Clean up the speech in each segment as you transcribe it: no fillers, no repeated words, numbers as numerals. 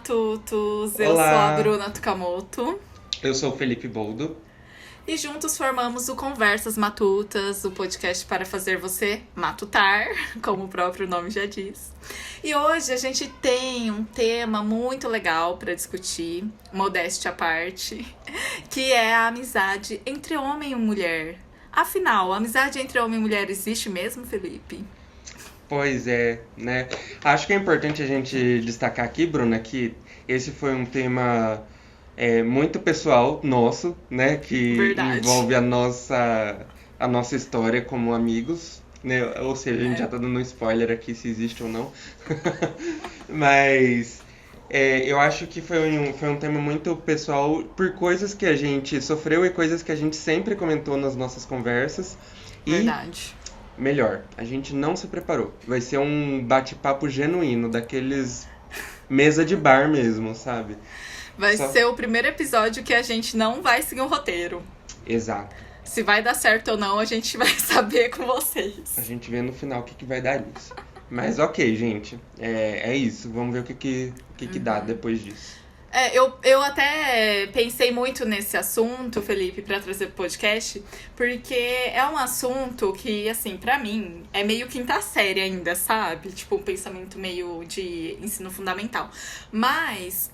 Matutos! Eu sou a Olá, Bruna Tukamoto eu sou o Felipe Boldo. e juntos formamos o Conversas Matutas, o podcast para fazer você matutar, como o próprio nome já diz. E hoje a gente tem um tema muito legal para discutir, modéstia à parte, que é a amizade entre homem e mulher. Afinal, a amizade entre homem e mulher existe mesmo, Felipe? Pois é, né? Acho que é importante a gente destacar aqui, Bruna, que esse foi um tema muito pessoal nosso, né? Que Verdade. envolve a nossa história como amigos, né? Ou seja, a gente já É, tá dando um spoiler aqui se existe ou não. Mas eu acho que foi um tema muito pessoal por coisas que a gente sofreu e coisas que a gente sempre comentou nas nossas conversas. E verdade. melhor, a gente não se preparou. Vai ser um bate-papo genuíno, daqueles mesa de bar mesmo, sabe? Vai Só. ser o primeiro episódio que a gente não vai seguir um roteiro. Exato. Se vai dar certo ou não, a gente vai saber com A vocês. gente vê no final o que vai dar nisso. Mas ok, gente. É isso. Vamos ver o que dá depois disso. Eu até pensei muito nesse assunto, Felipe, pra trazer pro podcast, porque é um assunto que, assim, pra mim, é meio quinta série ainda, sabe? Tipo, um pensamento meio de ensino fundamental. Mas,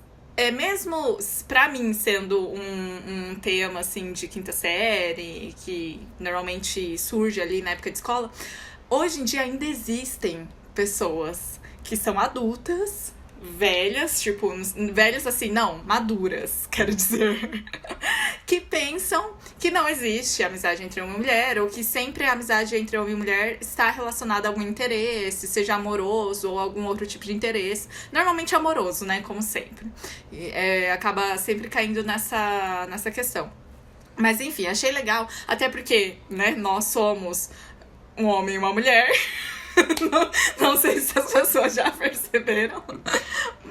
mesmo pra mim sendo um tema, assim, de quinta série, que normalmente surge ali na época de escola, hoje em dia ainda existem pessoas que são adultas, velhas, tipo, velhas assim, não, maduras, quero dizer, que pensam que não existe amizade entre homem e mulher, ou que sempre a amizade entre homem e mulher está relacionada a algum interesse, seja amoroso ou algum outro tipo de interesse. Normalmente amoroso, né, como sempre. E, acaba sempre caindo nessa questão. Mas enfim, achei legal, até porque, né, nós somos um homem e uma mulher. Não sei se as pessoas já perceberam,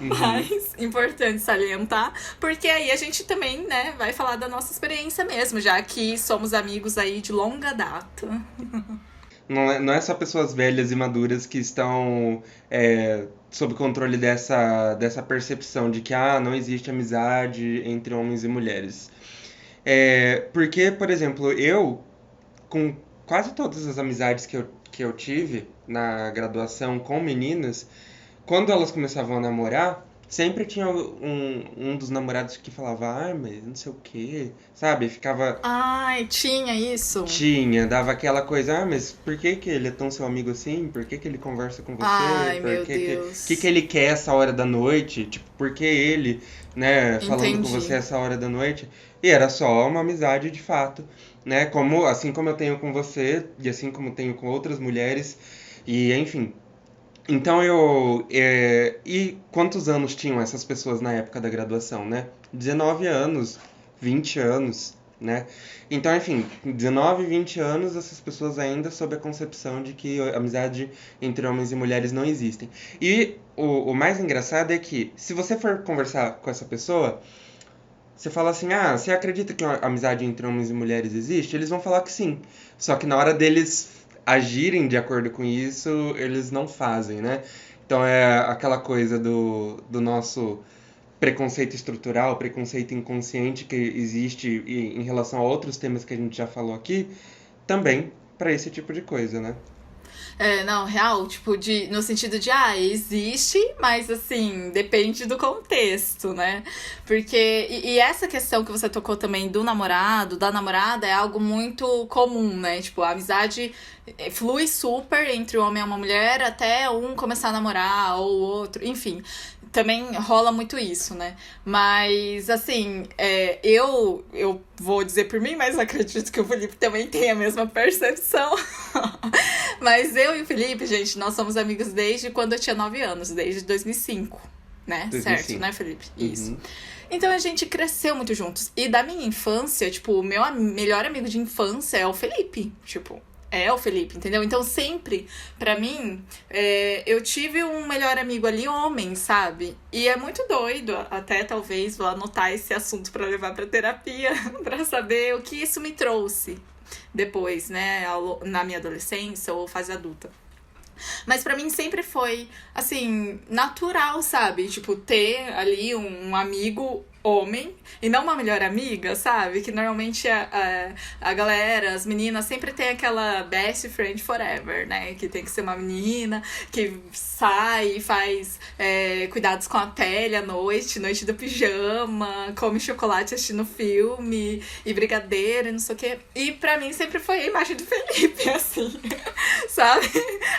Uhum. mas importante salientar, porque aí a gente também, né, vai falar da nossa experiência mesmo, já que somos amigos aí de longa data. Não é só pessoas velhas e maduras que estão sob controle dessa percepção de que não existe amizade entre homens e mulheres. Porque, por exemplo, eu, com quase todas as amizades que eu tive na graduação com meninas, quando elas começavam a namorar, sempre tinha um dos namorados que falava, mas não sei o quê, sabe? Ficava. Ai, tinha isso? Dava aquela coisa, mas por que que ele é tão seu amigo assim? Por que que ele conversa com você? Ai, Por meu que Deus. ele quer essa hora da noite? Tipo, por que ele, né, falando com você Entendi. essa hora da noite? E era só uma amizade de fato, né? Assim como eu tenho com você e assim como tenho com outras mulheres e enfim. Então e quantos anos tinham essas pessoas na época da graduação, né? 19 anos, 20 anos, né? Então, enfim, 19, 20 anos, essas pessoas ainda sob a concepção de que a amizade entre homens e mulheres não existem. E o mais engraçado é que, se você for conversar com essa pessoa, você fala assim, você acredita que a amizade entre homens e mulheres existe? Eles vão falar que sim. Só que na hora deles agirem de acordo com isso, eles não fazem, né? Então é aquela coisa do nosso preconceito estrutural, preconceito inconsciente que existe em relação a outros temas que a gente já falou aqui, também para esse tipo de coisa, né? Não, real, tipo, no sentido de, existe, mas assim, depende do contexto, né? Porque, e essa questão que você tocou também do namorado, da namorada, é algo muito comum, né? Tipo, a amizade flui super entre um homem e uma mulher até um começar a namorar ou o outro, enfim. Também rola muito isso, né? Mas, assim, eu vou dizer por mim, mas acredito que o Felipe também tem a mesma percepção. Mas eu e o Felipe, gente, nós somos amigos desde quando eu tinha 9 anos, desde 2005, né? Certo, né, 2005. Felipe? Isso. Uhum. Então a gente cresceu muito juntos. E da minha infância, tipo, o meu melhor amigo de infância é o Felipe. Tipo, é o Felipe, entendeu? Então sempre, pra mim, eu tive um melhor amigo ali, homem, sabe? E é muito doido, até talvez vou anotar esse assunto pra levar pra terapia, pra saber o que isso me trouxe depois, né, na minha adolescência ou fase adulta. Mas pra mim sempre foi, assim, natural, sabe? Tipo, ter ali um amigo homem e não uma melhor amiga, sabe? Que normalmente a galera, as meninas sempre tem aquela best friend forever, né? Que tem que ser uma menina que sai e faz cuidados com a pele à noite, noite do pijama, come chocolate assistindo filme e brigadeiro e não sei o quê. E pra mim sempre foi a imagem do Felipe, assim, sabe?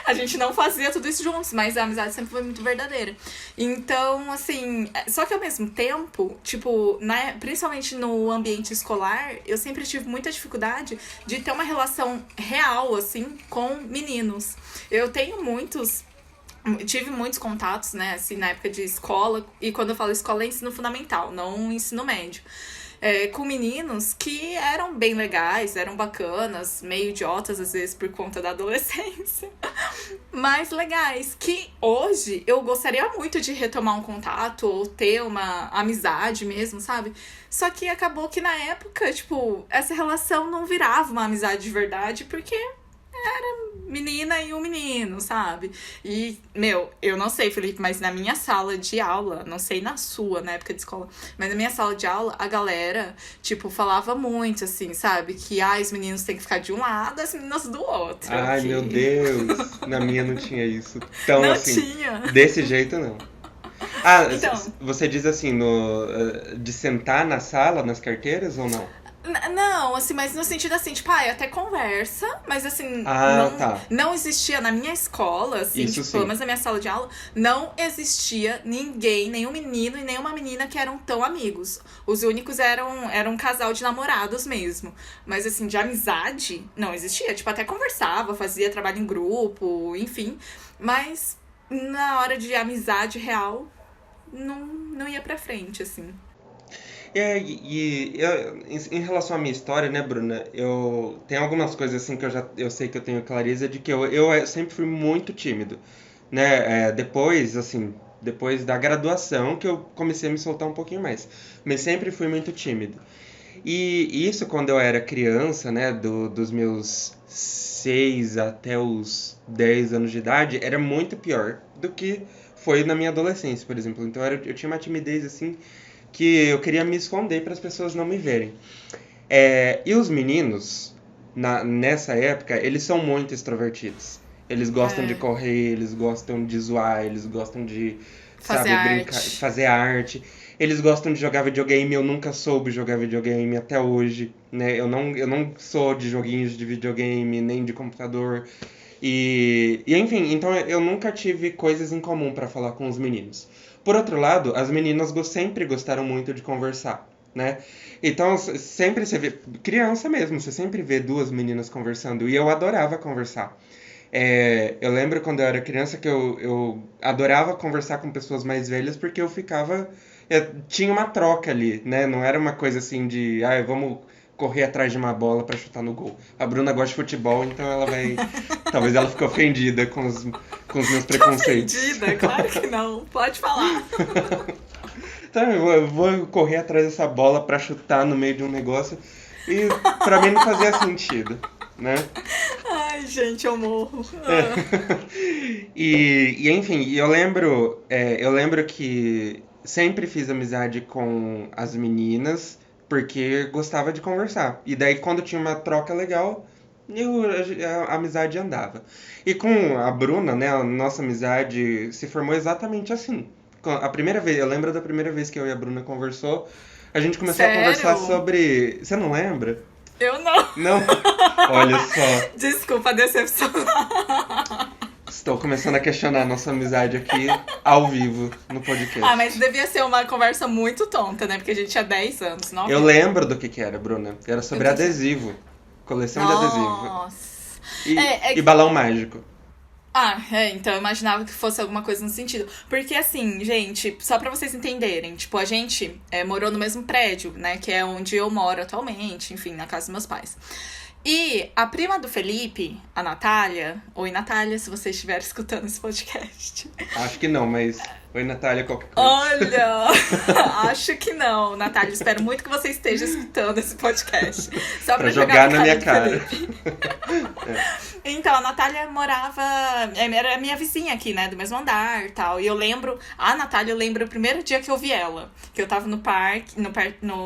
A gente não fazia tudo isso juntos, mas a amizade sempre foi muito verdadeira. Então, assim, só que ao mesmo tempo, tipo, principalmente no ambiente escolar, eu sempre tive muita dificuldade de ter uma relação real, assim, com meninos. Eu tive muitos contatos, né, assim, na época de escola, e quando eu falo escola é ensino fundamental, não ensino médio. Com meninos que eram bem legais, eram bacanas, meio idiotas às vezes por conta da adolescência, mas legais, que hoje eu gostaria muito de retomar um contato ou ter uma amizade mesmo, sabe? Só que acabou que na época, tipo, essa relação não virava uma amizade de verdade, porque menina e um menino, sabe? E, eu não sei, Felipe, mas na minha sala de aula, não sei na sua, na época de escola, mas na minha sala de aula, a galera, tipo, falava muito, assim, sabe? Que, os meninos têm que ficar de um lado, as meninas do outro. Ai, meu Deus! Na minha não tinha isso. Então, não assim, tinha. Desse jeito, não. Então, você diz assim, de sentar na sala, nas carteiras, ou não? Não, assim, mas no sentido assim, tipo, até conversa, mas assim, não existia na minha escola, assim, isso, tipo, sim. pelo menos na minha sala de aula, não existia ninguém, nenhum menino e nenhuma menina que eram tão amigos. Os únicos eram um casal de namorados mesmo. Mas assim, de amizade, não existia. Tipo, até conversava, fazia trabalho em grupo, enfim. Mas na hora de amizade real, não ia pra frente, assim. Em relação à minha história, né, Bruna, tem algumas coisas assim que eu sei que eu tenho clareza de que eu sempre fui muito tímido, né, depois da graduação que eu comecei a me soltar um pouquinho mais, mas sempre fui muito tímido. E isso quando eu era criança, né, dos meus 6 até os 10 anos de idade, era muito pior do que foi na minha adolescência, por exemplo. Então eu tinha uma timidez assim que eu queria me esconder para as pessoas não me verem. E os meninos, nessa época, eles são muito extrovertidos. Eles gostam de correr, eles gostam de zoar, eles gostam de, brincar, fazer arte. Eles gostam de jogar videogame, eu nunca soube jogar videogame até hoje, né? Eu não sou de joguinhos de videogame, nem de computador. Enfim, então eu nunca tive coisas em comum para falar com os meninos. Por outro lado, as meninas sempre gostaram muito de conversar, né? Então, sempre você vê, criança mesmo, você sempre vê duas meninas conversando, e eu adorava conversar. Eu lembro quando eu era criança que eu adorava conversar com pessoas mais velhas, porque eu tinha uma troca ali, né? Não era uma coisa assim de, vamos correr atrás de uma bola pra chutar no gol. A Bruna gosta de futebol, então ela vai... Talvez ela fique ofendida com os meus preconceitos. Ofendida? Claro que não. Pode falar. Então eu vou correr atrás dessa bola pra chutar no meio de um negócio. E pra mim não fazia sentido, né? Ai, gente, eu morro. Enfim, eu lembro que sempre fiz amizade com as meninas, porque gostava de conversar. E daí, quando tinha uma troca legal, a amizade andava. E com a Bruna, né, a nossa amizade se formou exatamente assim. Eu lembro da primeira vez que eu e a Bruna conversou, a gente começou a conversar sobre... Você não lembra? Eu não. Não? Olha só. Desculpa decepcionar. Estou começando a questionar a nossa amizade aqui, ao vivo, no podcast. Mas devia ser uma conversa muito tonta, né? Porque a gente tinha 10 anos, 9 Eu lembro do que era, Bruna. Era sobre adesivo. Coleção de adesivo. Nossa. E balão mágico. Então eu imaginava que fosse alguma coisa no sentido. Porque assim, gente, só pra vocês entenderem, tipo, a gente morou no mesmo prédio, né? Que é onde eu moro atualmente, enfim, na casa dos meus pais. E a prima do Felipe, a Natália... Oi, Natália, se você estiver escutando esse podcast. Acho que não, mas Oi, Natália, qualquer coisa. Olha, acho que não. Natália, espero muito que você esteja escutando esse podcast. Só pra jogar na minha do cara. Felipe. Então, a Natália morava... Era minha vizinha aqui, né? Do mesmo andar e tal. E eu lembro... A Natália, eu lembro o primeiro dia que eu vi ela. Que eu tava no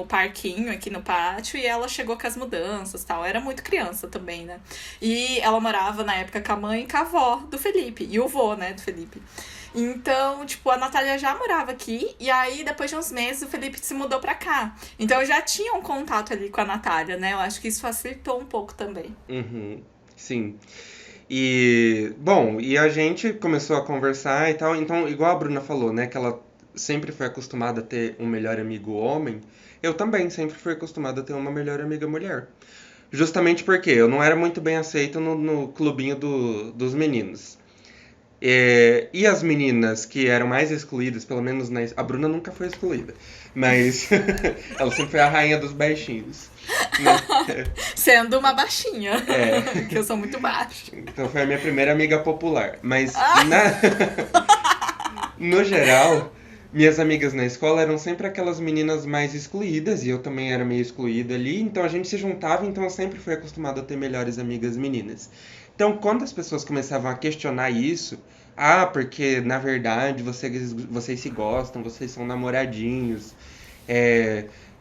parquinho, aqui no pátio. E ela chegou com as mudanças e tal. Eu era muito criança também, né? E ela morava, na época, com a mãe e com a avó do Felipe. E o vô, né? Do Felipe. Então, tipo, a Natália já morava aqui, e aí, depois de uns meses, o Felipe se mudou pra cá. Então, eu já tinha um contato ali com a Natália, né? Eu acho que isso facilitou um pouco também. Uhum, sim. E, bom, e a gente começou a conversar e tal. Então, igual a Bruna falou, né? Que ela sempre foi acostumada a ter um melhor amigo homem. Eu também sempre fui acostumada a ter uma melhor amiga mulher. Justamente porque eu não era muito bem aceito no clubinho dos meninos. E as meninas que eram mais excluídas, pelo menos a Bruna nunca foi excluída, mas ela sempre foi a rainha dos baixinhos. Né? Sendo uma baixinha, É. que eu sou muito baixa. Então foi a minha primeira amiga popular. Mas no geral, minhas amigas na escola eram sempre aquelas meninas mais excluídas, e eu também era meio excluída ali, então a gente se juntava, então eu sempre fui acostumado a ter melhores amigas meninas. Então, quando as pessoas começavam a questionar isso, porque na verdade vocês se gostam, vocês são namoradinhos,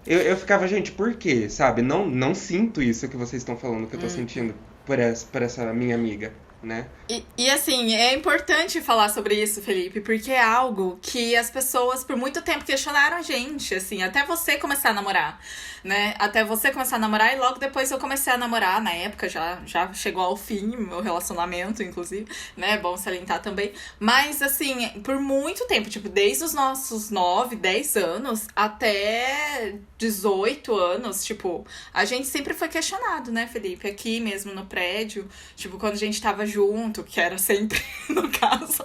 eu ficava, gente, por quê? Sabe? Não sinto isso que vocês estão falando, que eu tô sentindo por essa minha amiga, né? E assim, é importante falar sobre isso, Felipe, porque é algo que as pessoas por muito tempo questionaram a gente, assim, até você começar a namorar, né? Até você começar a namorar e logo depois eu comecei a namorar, na época já chegou ao fim meu relacionamento, inclusive, né? É bom salientar também. Mas, assim, por muito tempo, tipo, desde os nossos 9, 10 anos até 18 anos, tipo, a gente sempre foi questionado, né, Felipe? Aqui mesmo no prédio, tipo, quando a gente tava junto, que era sempre, no caso,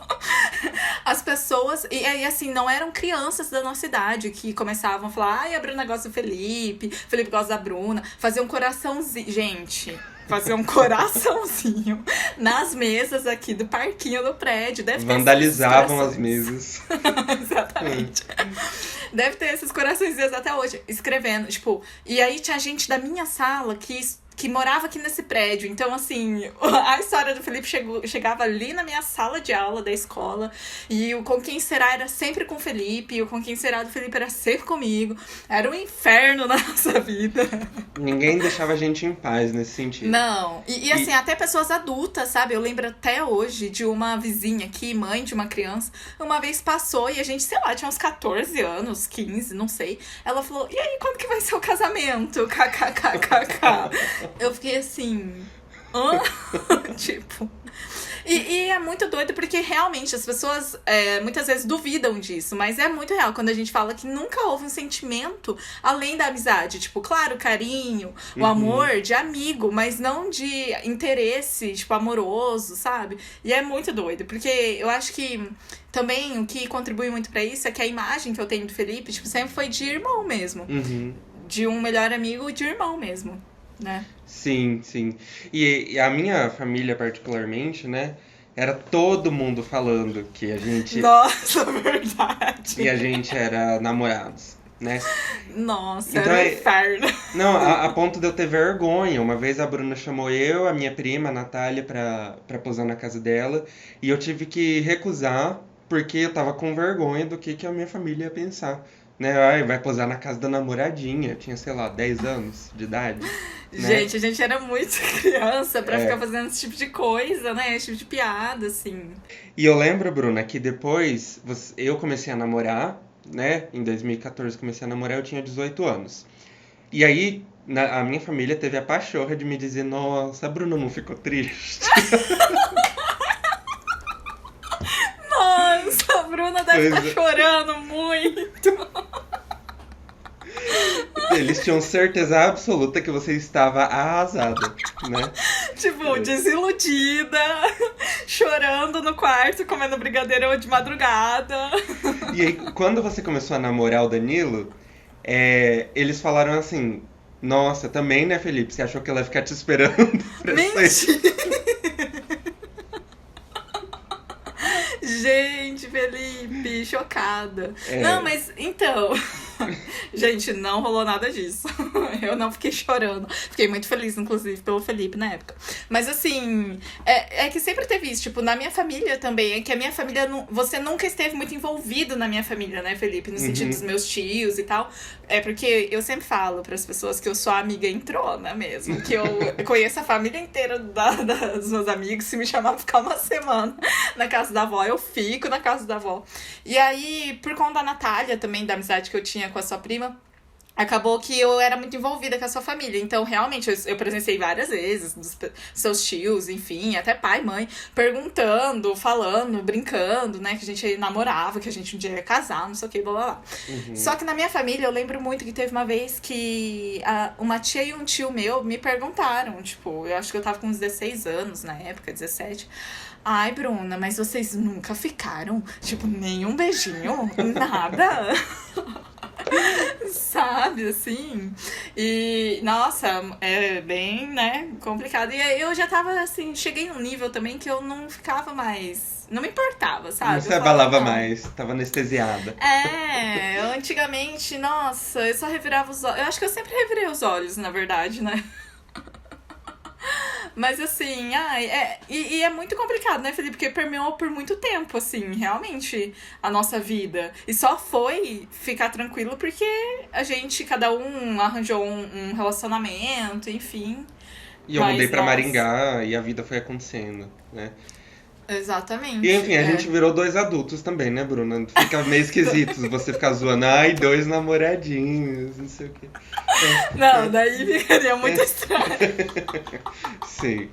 as pessoas, e aí assim, não eram crianças da nossa idade que começavam a falar, a Bruna gosta do Felipe gosta da Bruna, fazer um coraçãozinho, gente, fazer um coraçãozinho nas mesas aqui do parquinho do prédio. Deve ter vandalizavam as mesas. Exatamente. Deve ter esses coraçõezinhos até hoje, escrevendo, tipo, e aí tinha gente da minha sala que morava aqui nesse prédio. Então, assim, a história do Felipe chegava ali na minha sala de aula da escola. E o Com Quem Será era sempre com o Felipe. E o Com Quem Será do Felipe era sempre comigo. Era um inferno na nossa vida. Ninguém deixava a gente em paz nesse sentido. Não. E assim, até pessoas adultas, sabe? Eu lembro até hoje de uma vizinha aqui, mãe de uma criança. Uma vez passou e a gente, sei lá, tinha uns 14 anos, 15, não sei. Ela falou, e aí, quando que vai ser o casamento? KKKKK. Eu fiquei assim... hã? Tipo... E é muito doido porque realmente as pessoas muitas vezes duvidam disso, mas é muito real quando a gente fala que nunca houve um sentimento além da amizade. Tipo, claro, carinho, o amor de amigo, mas não de interesse, tipo, amoroso, sabe? E é muito doido, porque eu acho que também o que contribui muito pra isso é que a imagem que eu tenho do Felipe, tipo, sempre foi de irmão mesmo. De um melhor amigo de irmão mesmo. Né? Sim, sim. E a minha família, particularmente, né? Era todo mundo falando que a gente... Nossa, verdade. E a gente era namorados, né? Nossa, então, era um inferno. Não, a ponto de eu ter vergonha. Uma vez a Bruna chamou eu, a minha prima, a Natália, pra posar na casa dela. E eu tive que recusar, porque eu tava com vergonha do que a minha família ia pensar. Né? Ai, vai posar na casa da namoradinha. Eu tinha, sei lá, 10 anos de idade. Né? Gente, a gente era muito criança pra ficar fazendo esse tipo de coisa, né? Esse tipo de piada, assim. E eu lembro, Bruna, que depois eu comecei a namorar, né? Em 2014 comecei a namorar, eu tinha 18 anos. E aí, a minha família teve a pachorra de me dizer, nossa, a Bruna não ficou triste? Nossa, a Bruna deve estar chorando muito. Eles tinham certeza absoluta que você estava arrasada, né? Tipo, desiludida, chorando no quarto, comendo brigadeiro de madrugada. E aí, quando você começou a namorar o Danilo, eles falaram assim, nossa, também, né, Felipe? Você achou que ela ia ficar te esperando pra sair? Gente, Felipe, chocada. É. Não, mas então. Gente, não rolou nada disso. Eu não fiquei chorando. Fiquei muito feliz, inclusive, pelo Felipe na época. Mas assim, é que sempre teve isso. Tipo, na minha família também. É que a minha família. Você nunca esteve muito envolvido na minha família, né, Felipe? No sentido dos meus tios e tal. É porque eu sempre falo pras pessoas que eu sou a amiga entrona mesmo. Que eu conheço a família inteira dos meus amigos. Se me chamar pra ficar uma semana na casa da avó, eu fico na casa da avó. E aí, por conta da Natália também, da amizade que eu tinha com a sua prima, acabou que eu era muito envolvida com a sua família. Então, realmente, eu presenciei várias vezes dos seus tios, enfim, até pai, mãe, perguntando, falando, brincando, né? Que a gente namorava, que a gente um dia ia casar, não sei o que, blá blá blá. Só que na minha família, eu lembro muito que teve uma vez que uma tia e um tio meu me perguntaram, tipo, eu acho que eu tava com uns 16 anos na época, 17. Ai, Bruna, mas vocês nunca ficaram? Tipo, nenhum beijinho? Nada? Sabe, assim? E, nossa, é bem, né, complicado. E aí eu já tava, assim, cheguei num nível também que eu não ficava mais... Não me importava, sabe? Não se Eu falava, abalava não. mais, tava anestesiada. Antigamente, nossa, eu só revirava os olhos. Eu acho que eu sempre revirei os olhos, na verdade, né? Mas assim, e é muito complicado, né, Felipe? Porque permeou por muito tempo, assim, realmente, a nossa vida. E só foi ficar tranquilo porque a gente, cada um arranjou um relacionamento, enfim. E eu Mas, mudei pra nossa, Maringá e a vida foi acontecendo, né? E exatamente. enfim, a gente virou dois adultos também, né, Bruna? Fica meio esquisito você ficar zoando, ai, dois namoradinhos, não sei o quê. Não, daí ficaria muito estranho. Sim.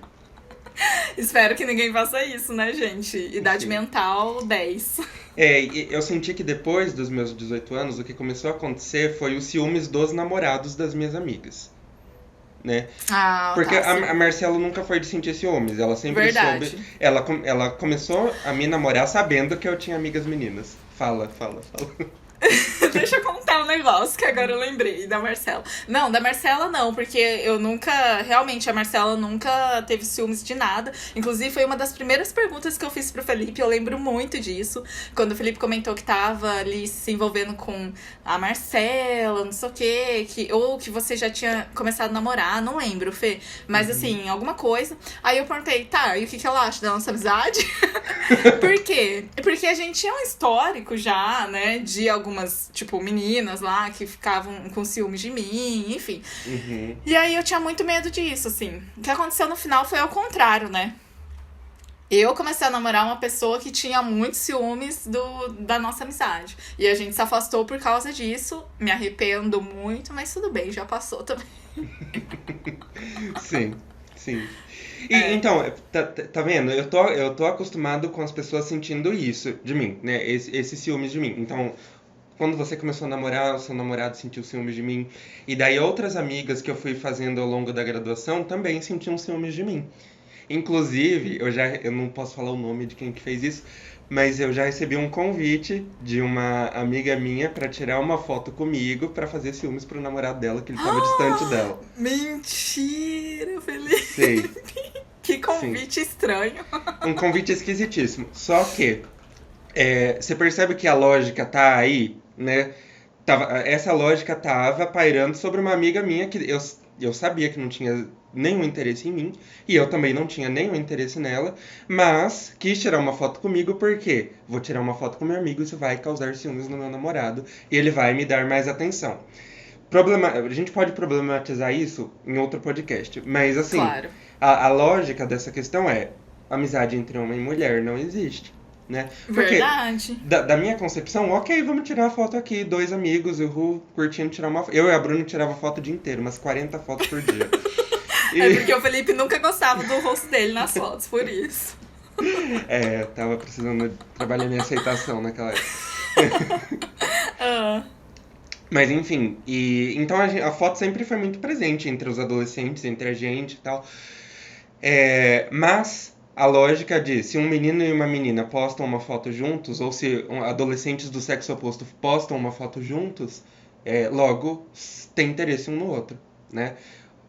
Espero que ninguém faça isso, né, gente? Idade Sim. mental 10. E eu senti que depois dos meus 18 anos, o que começou a acontecer foi os ciúmes dos namorados das minhas amigas, né? Ah, Porque tá, sim. a Marcela nunca foi de sentir ciúmes, ela sempre Verdade. soube. Ela começou a me namorar sabendo que eu tinha amigas meninas. Fala. Deixa eu contar um negócio que agora eu lembrei da Marcela. Não, da Marcela não, porque eu nunca. Realmente, a Marcela nunca teve ciúmes de nada. Inclusive, foi uma das primeiras perguntas que eu fiz pro Felipe. Eu lembro muito disso. Quando o Felipe comentou que tava ali se envolvendo com a Marcela, não sei o quê. Ou que você já tinha começado a namorar, não lembro, Fê. Mas assim, alguma coisa. Aí eu perguntei, tá, e o que ela acha da nossa amizade? Por quê? Porque a gente tinha um histórico já, né, de algumas, tipo, meninas lá que ficavam com ciúmes de mim, enfim. Uhum. E aí eu tinha muito medo disso, assim. O que aconteceu no final foi ao contrário, né? Eu comecei a namorar uma pessoa que tinha muitos ciúmes da nossa amizade. E a gente se afastou por causa disso. Me arrependo muito, mas tudo bem, já passou também. Sim. Então, tá vendo? Eu tô acostumado com as pessoas sentindo isso de mim, né? Esses ciúmes de mim. Então, quando você começou a namorar, o seu namorado sentiu ciúmes de mim. E daí outras amigas que eu fui fazendo ao longo da graduação também sentiam ciúmes de mim. Inclusive, eu não posso falar o nome de quem que fez isso, mas eu já recebi um convite de uma amiga minha pra tirar uma foto comigo pra fazer ciúmes pro namorado dela, que ele tava distante dela. Mentira, Felipe! Sei. Que convite estranho. Um convite esquisitíssimo. Só que você percebe que a lógica tá aí, né? Essa lógica tava pairando sobre uma amiga minha que eu sabia que não tinha nenhum interesse em mim, e eu também não tinha nenhum interesse nela, mas quis tirar uma foto comigo porque vou tirar uma foto com meu amigo, isso vai causar ciúmes no meu namorado, e ele vai me dar mais atenção. A gente pode problematizar isso em outro podcast, mas assim, Claro. a lógica dessa questão é: amizade entre homem e mulher não existe, né? Porque Verdade. da minha concepção, ok, vamos tirar a foto aqui, dois amigos, eu curtindo tirar uma foto. Eu e a Bruna tirava foto o dia inteiro, umas 40 fotos por dia. É porque o Felipe nunca gostava do rosto dele nas fotos, por isso. Tava precisando trabalhar minha aceitação naquela época. Mas enfim, então a foto sempre foi muito presente entre os adolescentes, entre a gente e tal. Mas a lógica de se um menino e uma menina postam uma foto juntos, ou se adolescentes do sexo oposto postam uma foto juntos, logo tem interesse um no outro, né?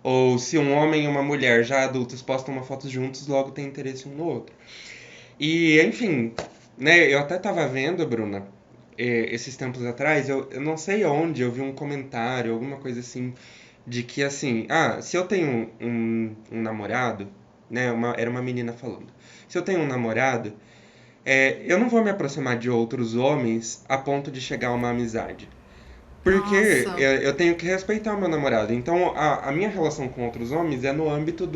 Ou se um homem e uma mulher já adultos postam uma foto juntos, logo tem interesse um no outro. E, enfim, né, eu até tava vendo, Bruna, esses tempos atrás, eu não sei onde, eu vi um comentário, alguma coisa assim, de que assim, se eu tenho um namorado, né, era uma menina falando, se eu tenho um namorado, eu não vou me aproximar de outros homens a ponto de chegar a uma amizade. Porque Nossa, eu tenho que respeitar o meu namorado. Então, a minha relação com outros homens é no âmbito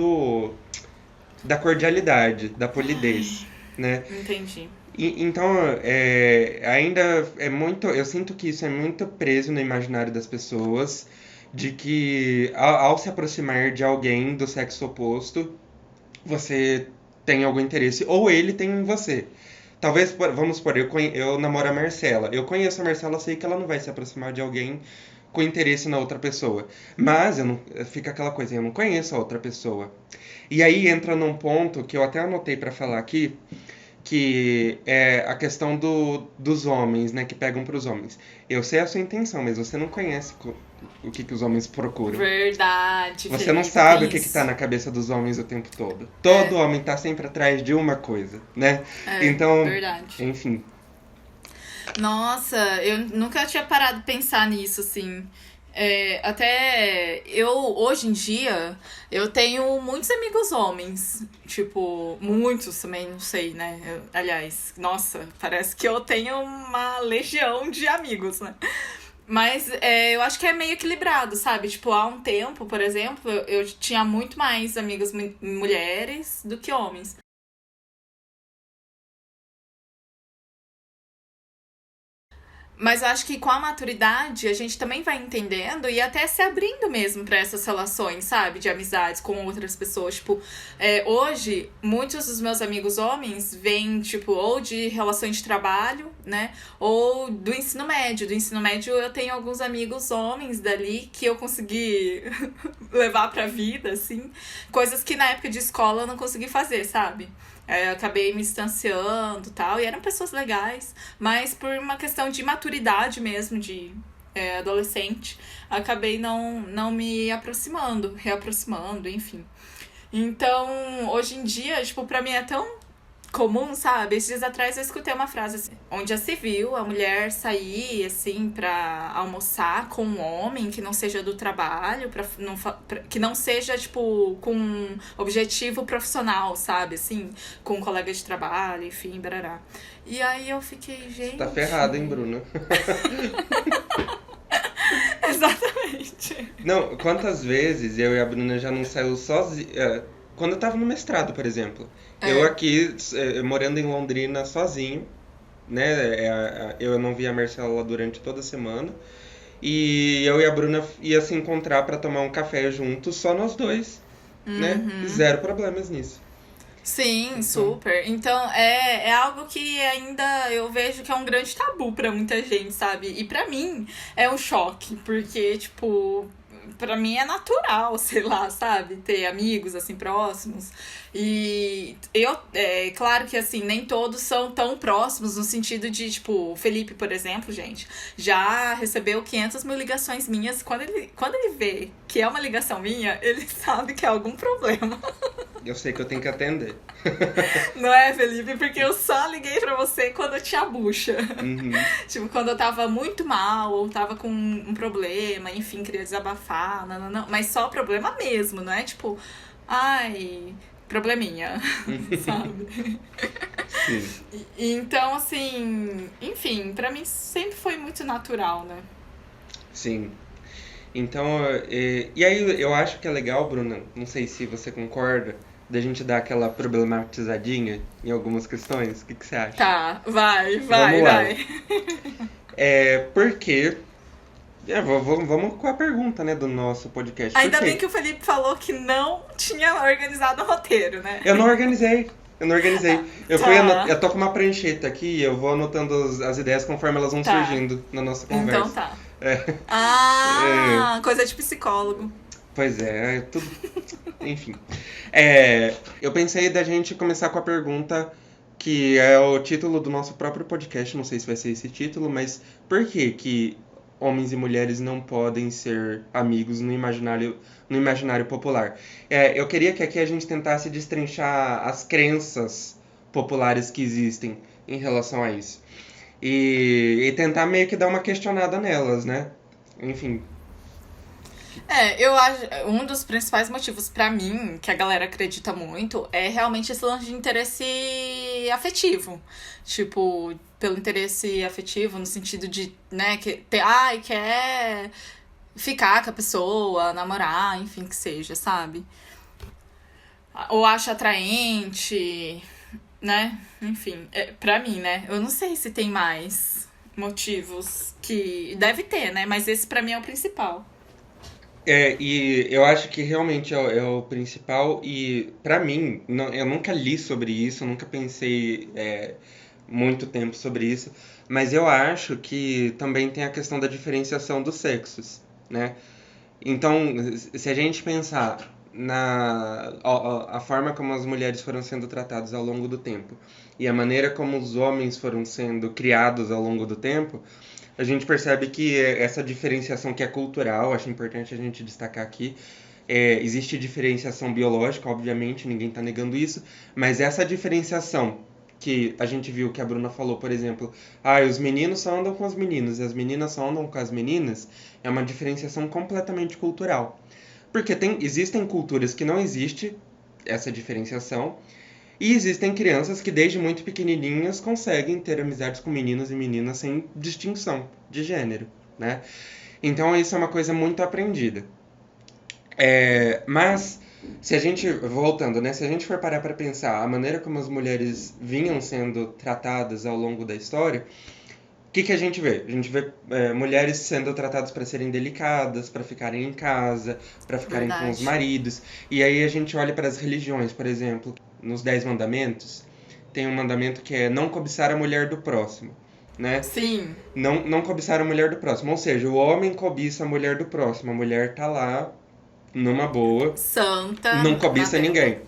da cordialidade, da polidez, né? entendi. Então, ainda é muito. Eu sinto que isso é muito preso no imaginário das pessoas, de que ao se aproximar de alguém do sexo oposto, você tem algum interesse, ou ele tem em você. Talvez, vamos supor, eu namoro a Marcela. Eu conheço a Marcela, sei que ela não vai se aproximar de alguém com interesse na outra pessoa. Mas eu não, fica aquela coisa, eu não conheço a outra pessoa. E aí entra num ponto que eu até anotei pra falar aqui, que é a questão dos homens, né, que pegam pros homens. Eu sei a sua intenção, mas você não conhece o que os homens procuram. Verdade, Você não Felipe, sabe o tem que que tá isso. na cabeça dos homens o tempo todo. Todo É, homem tá sempre atrás de uma coisa, né? é, Então, verdade. enfim. Nossa, eu nunca tinha parado de pensar nisso, assim. Até eu, hoje em dia, eu tenho muitos amigos homens. Tipo, muitos também, não sei, né? Aliás, nossa, parece que eu tenho uma legião de amigos, né? Mas eu acho que é meio equilibrado, sabe? Tipo, há um tempo, por exemplo, eu tinha muito mais amigas mulheres do que homens. Mas eu acho que com a maturidade a gente também vai entendendo e até se abrindo mesmo para essas relações, sabe? De amizades com outras pessoas. Tipo, hoje, muitos dos meus amigos homens vêm, tipo, ou de relações de trabalho, né? Ou do ensino médio. Do ensino médio eu tenho alguns amigos homens dali que eu consegui levar pra vida, assim. Coisas que na época de escola eu não consegui fazer, sabe? Eu acabei me distanciando e tal, e eram pessoas legais, mas por uma questão de maturidade mesmo, de adolescente, acabei não me aproximando, reaproximando, enfim. Então, hoje em dia, tipo, pra mim é tão comum, sabe? Esses dias atrás eu escutei uma frase assim, onde já se viu a mulher sair, assim, pra almoçar com um homem que não seja do trabalho, que não seja, tipo, com objetivo profissional, sabe? Assim, com um colega de trabalho, enfim, barará. E aí eu fiquei, Você tá ferrado, hein, gente. Bruna? Exatamente. Não, quantas vezes eu e a Bruna já não saiu sozinha. Quando eu tava no mestrado, por exemplo. Eu É. aqui, morando em Londrina sozinho, né? Eu não via a Marcela durante toda a semana. E eu e a Bruna ia se encontrar pra tomar um café juntos, só nós dois, né? Uhum. Zero problemas nisso. Sim, Então, super. Então é algo que ainda eu vejo que é um grande tabu pra muita gente, sabe? E pra mim é um choque, porque, tipo, pra mim é natural, sei lá, sabe? Ter amigos assim próximos. E claro que assim, nem todos são tão próximos no sentido de, tipo, o Felipe, por exemplo, gente, já recebeu 500 mil ligações minhas. Quando ele vê que é uma ligação minha, ele sabe que é algum problema. eu sei que eu tenho que atender. Não é, Felipe? Porque eu só liguei pra você quando eu tinha bucha. Uhum. Tipo, quando eu tava muito mal, ou tava com um problema, enfim, queria desabafar, não, não, não. Mas só problema mesmo, não é tipo, ai, probleminha, sabe? Sim, Então, assim, enfim, pra mim sempre foi muito natural, né? sim. Então, e aí eu acho que é legal, Bruna, não sei se você concorda, da gente dar aquela problematizadinha em algumas questões. O que que você acha? Tá, vai, Vamos vai, lá. vai. Porque. Vamos com a pergunta, né, do nosso podcast. Por Ainda bem quê? que o Felipe falou que não tinha organizado o roteiro, né? Eu não organizei. Eu não organizei. Tá, Eu tô com uma prancheta aqui e eu vou anotando as ideias conforme elas vão tá. surgindo na nossa Então conversa. tá. É, é, Ah, coisa de psicólogo. pois é, tudo. Enfim. Eu pensei da gente começar com a pergunta que é o título do nosso próprio podcast. Não sei se vai ser esse título, mas por que que homens e mulheres não podem ser amigos no imaginário popular? Eu queria que aqui a gente tentasse destrinchar as crenças populares que existem em relação a isso. E tentar meio que dar uma questionada nelas, né? Enfim. Eu acho um dos principais motivos pra mim, que a galera acredita muito, é realmente esse lance de interesse afetivo. Tipo, pelo interesse afetivo, no sentido de, né, quer ficar com a pessoa, namorar, enfim, que seja, sabe? Ou acha atraente, né? Enfim, pra mim, né? Eu não sei se tem mais motivos que. Deve ter, né? Mas esse pra mim é o principal. E eu acho que realmente é o principal. E pra mim, eu nunca li sobre isso, nunca pensei muito tempo sobre isso. Mas eu acho que também tem a questão da diferenciação dos sexos, né? Então, se a gente pensar a forma como as mulheres foram sendo tratadas ao longo do tempo e a maneira como os homens foram sendo criados ao longo do tempo, a gente percebe que essa diferenciação que é cultural, acho importante a gente destacar aqui, existe diferenciação biológica, obviamente, ninguém está negando isso, mas essa diferenciação que a gente viu que a Bruna falou, por exemplo, os meninos só andam com os meninos e as meninas só andam com as meninas, é uma diferenciação completamente cultural. Porque existem culturas que não existe essa diferenciação, e existem crianças que desde muito pequenininhas conseguem ter amizades com meninos e meninas sem distinção de gênero, né? Então isso é uma coisa muito aprendida. Mas se a gente, voltando, né? Se a gente for parar para pensar a maneira como as mulheres vinham sendo tratadas ao longo da história, o que a gente vê? A gente vê mulheres sendo tratadas para serem delicadas, para ficarem em casa, para ficarem com os Verdade. maridos. E aí a gente olha para as religiões, por exemplo, nos 10 mandamentos, tem um mandamento que é não cobiçar a mulher do próximo, né? Sim. Não cobiçar a mulher do próximo. Ou seja, o homem cobiça a mulher do próximo. A mulher tá lá, numa boa, Santa não na cobiça dela. ninguém,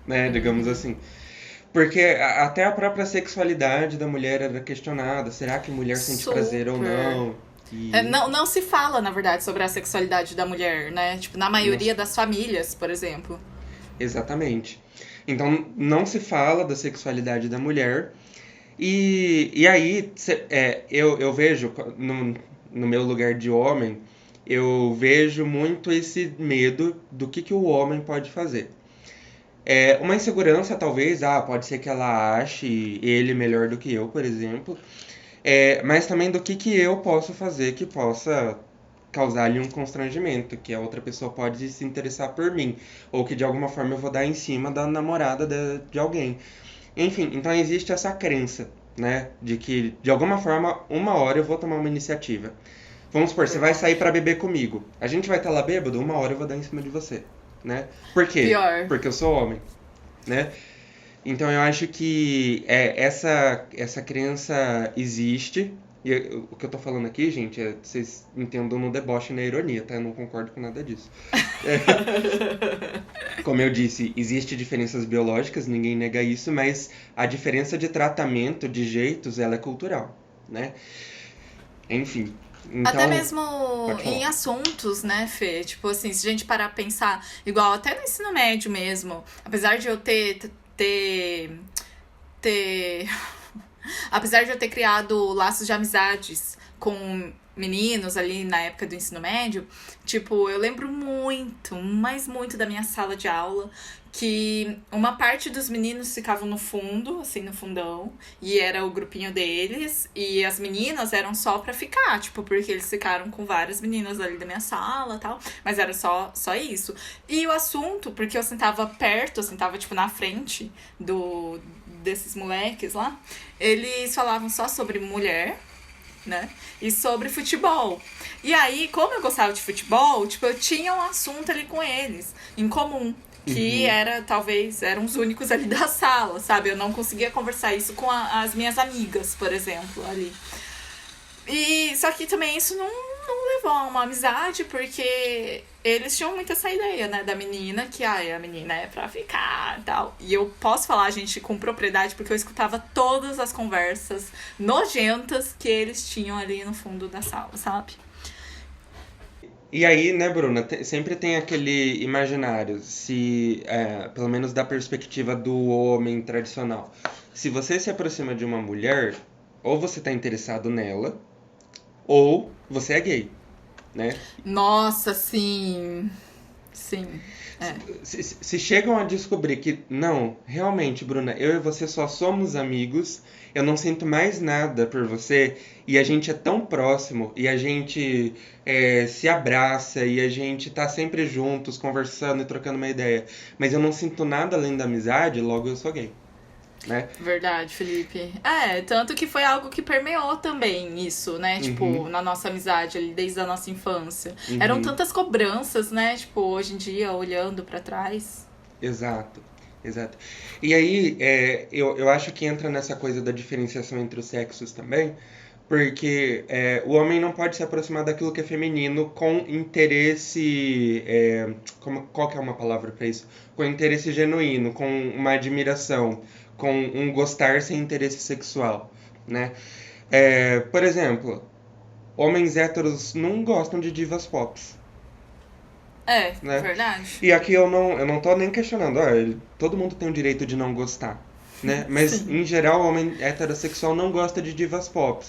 né? Digamos assim. Porque até a própria sexualidade da mulher era questionada. Será que mulher sente prazer ou Super. não? E Não, não se fala, na verdade, sobre a sexualidade da mulher, né? Tipo, na não, maioria das famílias, por exemplo. exatamente. Então não se fala da sexualidade da mulher. E aí eu vejo no meu lugar de homem, eu vejo muito esse medo do que o homem pode fazer. Uma insegurança, talvez, pode ser que ela ache ele melhor do que eu, por exemplo. Mas também do que eu posso fazer que possa causar ali um constrangimento, que a outra pessoa pode se interessar por mim, ou que de alguma forma eu vou dar em cima da namorada de alguém. Enfim, então existe essa crença, né, de que de alguma forma, uma hora eu vou tomar uma iniciativa. Vamos supor, você vai sair Verdade. pra beber comigo. A gente vai estar lá bêbado, uma hora eu vou dar em cima de você, né? Por quê? Pior. Porque eu sou homem, né? Então eu acho que essa crença existe. E o que eu tô falando aqui, gente, vocês entendam no deboche e na ironia, tá? Eu não concordo com nada disso. Como eu disse, existe diferenças biológicas, ninguém nega isso, mas a diferença de tratamento, de jeitos, ela é cultural, né? Enfim, Até então, mesmo pode em falar. assuntos, né, Fê? Tipo assim, se a gente parar pra pensar, igual até no ensino médio mesmo, apesar de eu ter apesar de eu ter criado laços de amizades com meninos ali na época do ensino médio, tipo, eu lembro muito, mas muito da minha sala de aula, que uma parte dos meninos ficavam no fundo, assim, no fundão, e era o grupinho deles, e as meninas eram só pra ficar, tipo, porque eles ficaram com várias meninas ali da minha sala e tal, mas era só isso. E o assunto, porque eu sentava perto, eu sentava, tipo, na frente desses moleques lá, eles falavam só sobre mulher, né? E sobre futebol. E aí, como eu gostava de futebol, tipo, eu tinha um assunto ali com eles, em comum. Que Uhum. era, talvez, eram os únicos ali da sala, sabe? Eu não conseguia conversar isso com as minhas amigas, por exemplo, ali. E só que também isso não levou a uma amizade, porque eles tinham muito essa ideia, né, da menina, que a menina é pra ficar e tal. E eu posso falar, gente, com propriedade, porque eu escutava todas as conversas nojentas que eles tinham ali no fundo da sala, sabe? E aí, né, Bruna, sempre tem aquele imaginário, se, pelo menos da perspectiva do homem tradicional. se você se aproxima de uma mulher, ou você tá interessado nela, ou você é gay, né? Nossa, sim. Sim. É. Se chegam a descobrir que, não, realmente, Bruna, eu e você só somos amigos, eu não sinto mais nada por você, e a gente é tão próximo, e a gente se abraça, e a gente tá sempre juntos, conversando e trocando uma ideia, mas eu não sinto nada além da amizade, logo eu sou gay, né? Verdade, Felipe. É, tanto que foi algo que permeou também isso, né? Tipo, Uhum, na nossa amizade ali, desde a nossa infância. Eram uhum, tantas cobranças, né? Tipo, hoje em dia, olhando pra trás. exato, exato. E aí, eu acho que entra nessa coisa da diferenciação entre os sexos também, porque o homem não pode se aproximar daquilo que é feminino com interesse. Qual que é uma palavra para isso? Com interesse genuíno, com uma admiração, com um gostar sem interesse sexual, né? Por exemplo, homens héteros não gostam de divas pop, É, né? verdade. E aqui eu não tô nem questionando, todo mundo tem o direito de não gostar, né? Mas, Sim. em geral, o homem heterossexual não gosta de divas pop.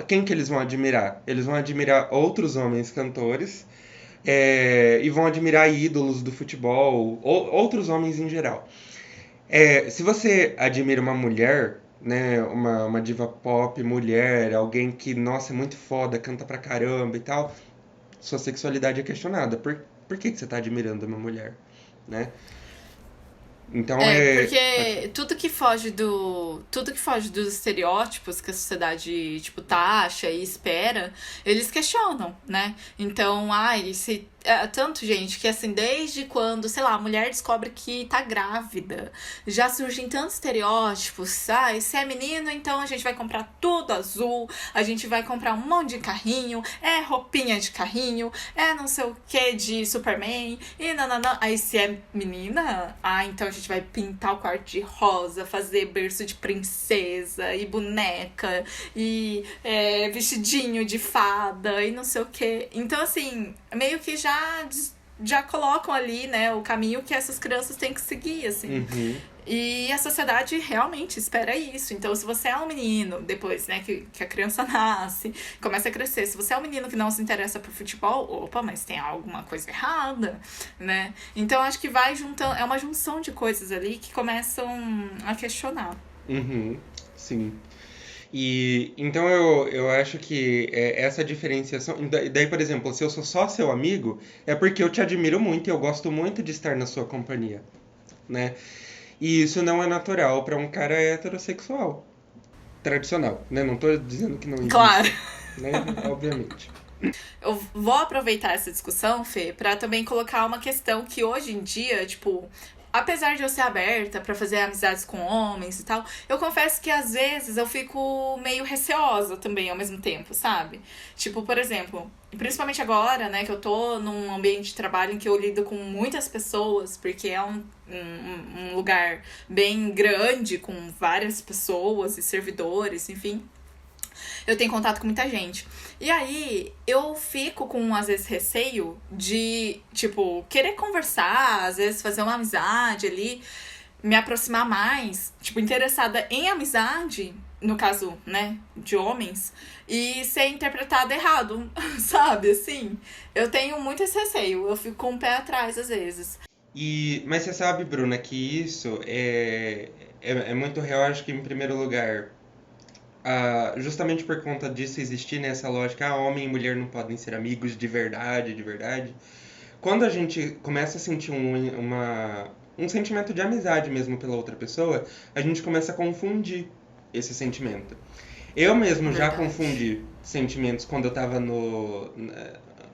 Quem que eles vão admirar? Eles vão admirar outros homens cantores, e vão admirar ídolos do futebol, ou outros homens em geral. Se você admira uma mulher, né, uma diva pop mulher, alguém que, nossa, é muito foda, canta pra caramba e tal, sua sexualidade é questionada. Por que você tá admirando uma mulher, né? Então É, pode porque falar. tudo que foge dos estereótipos que a sociedade, tipo, taxa e espera, eles questionam, né? Então, ai, se tanto, gente, que assim, desde quando, sei lá, a mulher descobre que tá grávida, já surgem tantos estereótipos. Ah, se é menino, então a gente vai comprar tudo azul, a gente vai comprar um monte de carrinho, roupinha de carrinho, não sei o que de Superman, e nananã. Aí se é menina, então a gente vai pintar o quarto de rosa, fazer berço de princesa, e boneca, e vestidinho de fada, e não sei o que. Então, assim, meio que já colocam ali, né, o caminho que essas crianças têm que seguir, assim. Uhum, E a sociedade realmente espera isso. Então, se você é um menino, depois, né, que a criança nasce, começa a crescer, se você é um menino que não se interessa por futebol, opa, mas tem alguma coisa errada, né? Então, acho que vai juntando, é uma junção de coisas ali que começam a questionar. uhum, sim. E então eu acho que essa diferenciação. Daí, por exemplo, se eu sou só seu amigo, é porque eu te admiro muito e eu gosto muito de estar na sua companhia, né? E isso não é natural para um cara heterossexual tradicional, né? Não tô dizendo que não Claro. exista, né? Obviamente. Eu vou aproveitar essa discussão, Fê, pra também colocar uma questão que hoje em dia, tipo, apesar de eu ser aberta pra fazer amizades com homens e tal, eu confesso que às vezes eu fico meio receosa também ao mesmo tempo, sabe? Tipo, por exemplo, principalmente agora, né, que eu tô num ambiente de trabalho em que eu lido com muitas pessoas, porque é um lugar bem grande, com várias pessoas e servidores, enfim. Eu tenho contato com muita gente. E aí, eu fico com, às vezes, receio de, tipo, querer conversar, às vezes fazer uma amizade ali, me aproximar mais, tipo, interessada em amizade, no caso, né, de homens, e ser interpretada errado, sabe, assim? Eu tenho muito esse receio, eu fico com o pé atrás, às vezes. Mas você sabe, Bruna, que isso é muito real, acho que em primeiro lugar. Justamente por conta disso existir nessa lógica, homem e mulher não podem ser amigos de verdade, de verdade. Quando a gente começa a sentir um sentimento de amizade mesmo pela outra pessoa, a gente começa a confundir esse sentimento. Eu mesmo já Verdade. confundi sentimentos quando eu estava no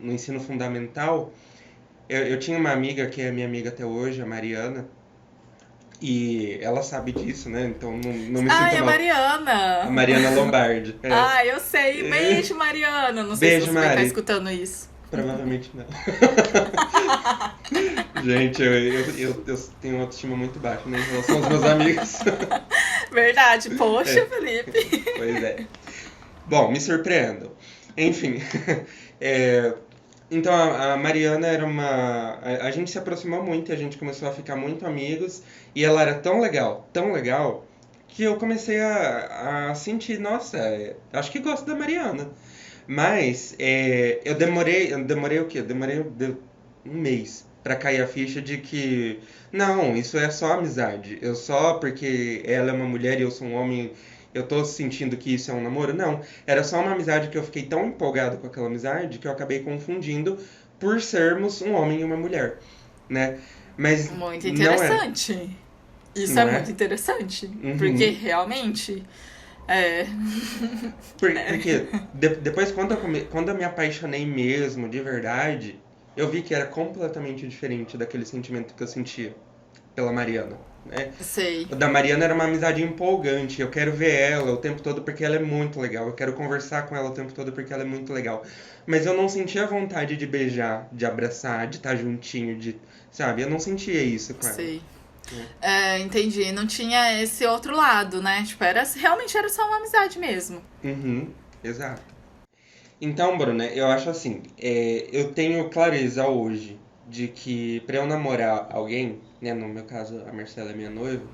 ensino fundamental. Eu tinha uma amiga que é minha amiga até hoje, a Mariana, e ela sabe disso, né? Então não me sinto Ai, a mal. A Mariana! Mariana Lombardi. Ai, eu sei. É. Beijo, Mariana. Não sei se Beijo, você vai estar Mari. escutando isso. Provavelmente não. Gente, eu tenho uma autoestima muito baixa, né, em relação aos meus amigos. Verdade. Poxa, É, Felipe. pois é. Bom, me surpreendo. Enfim. é, então a Mariana era uma. A gente se aproximou muito e a gente começou a ficar muito amigos. E ela era tão legal, que eu comecei a sentir, nossa, acho que gosto da Mariana. Mas eu demorei o quê? Deu um mês pra cair a ficha de que, não, isso é só amizade. Eu só porque ela é uma mulher e eu sou um homem, eu tô sentindo que isso é um namoro. Não, era só uma amizade que eu fiquei tão empolgado com aquela amizade que eu acabei confundindo por sermos um homem e uma mulher, né? Mas Muito não é, interessante. Isso é não muito é? interessante. Porque Uhum. realmente. É. Porque depois, quando eu me apaixonei mesmo, de verdade, eu vi que era completamente diferente daquele sentimento que eu sentia pela Mariana, né? Sei. O da Mariana era uma amizade empolgante. Eu quero ver ela o tempo todo porque ela é muito legal. Eu quero conversar com ela o tempo todo porque ela é muito legal. Mas eu não sentia vontade de beijar, de abraçar, de estar juntinho, sabe? Eu não sentia isso com ela, Sei. né? É, entendi. Não tinha esse outro lado, né? Tipo, realmente era só uma amizade mesmo. Uhum, exato. Então, Bruna, eu acho assim, eu tenho clareza hoje de que pra eu namorar alguém, né, no meu caso a Marcela é minha noiva,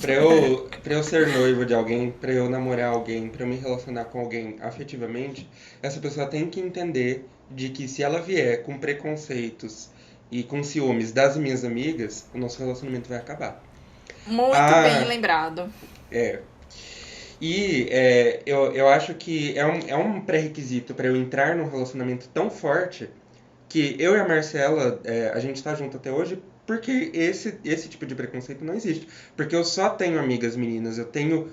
pra eu ser noivo de alguém, pra eu namorar alguém, pra eu me relacionar com alguém afetivamente, essa pessoa tem que entender de que se ela vier com preconceitos e com ciúmes das minhas amigas, o nosso relacionamento vai acabar. Muito bem Ah, lembrado. é, eu acho que é um pré-requisito para eu entrar num relacionamento tão forte que eu e a Marcela, a gente tá junto até hoje porque esse tipo de preconceito não existe. Porque eu só tenho amigas meninas, eu tenho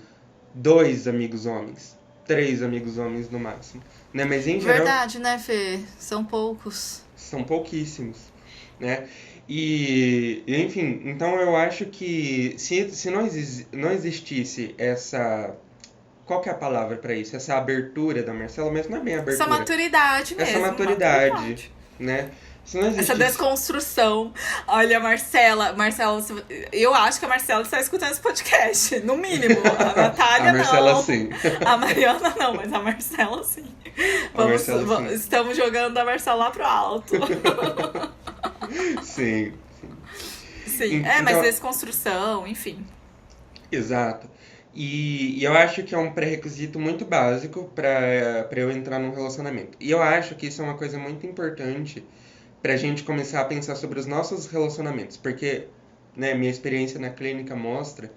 dois amigos homens, três amigos homens no máximo, né? Mas em geral Verdade, né, Fê? São poucos. são pouquíssimos, né? Enfim, então eu acho que se não existisse essa. Qual que é a palavra para isso? Essa abertura da Marcela, mas não é bem Essa abertura. maturidade Essa mesmo, maturidade, maturidade. né? Se não Essa existisse. desconstrução. Olha, Marcela, eu acho que a Marcela está escutando esse podcast, no mínimo. A A Natália Marcela, não. sim. A Mariana não, mas a Marcela sim. A Marcela, sim. Estamos jogando a Marcela lá pro alto. Sim. Sim, mas Então, desconstrução, enfim. exato. E eu acho que é um pré-requisito muito básico para eu entrar num relacionamento. E eu acho que isso é uma coisa muito importante pra gente começar a pensar sobre os nossos relacionamentos. Porque, né, minha experiência na clínica mostra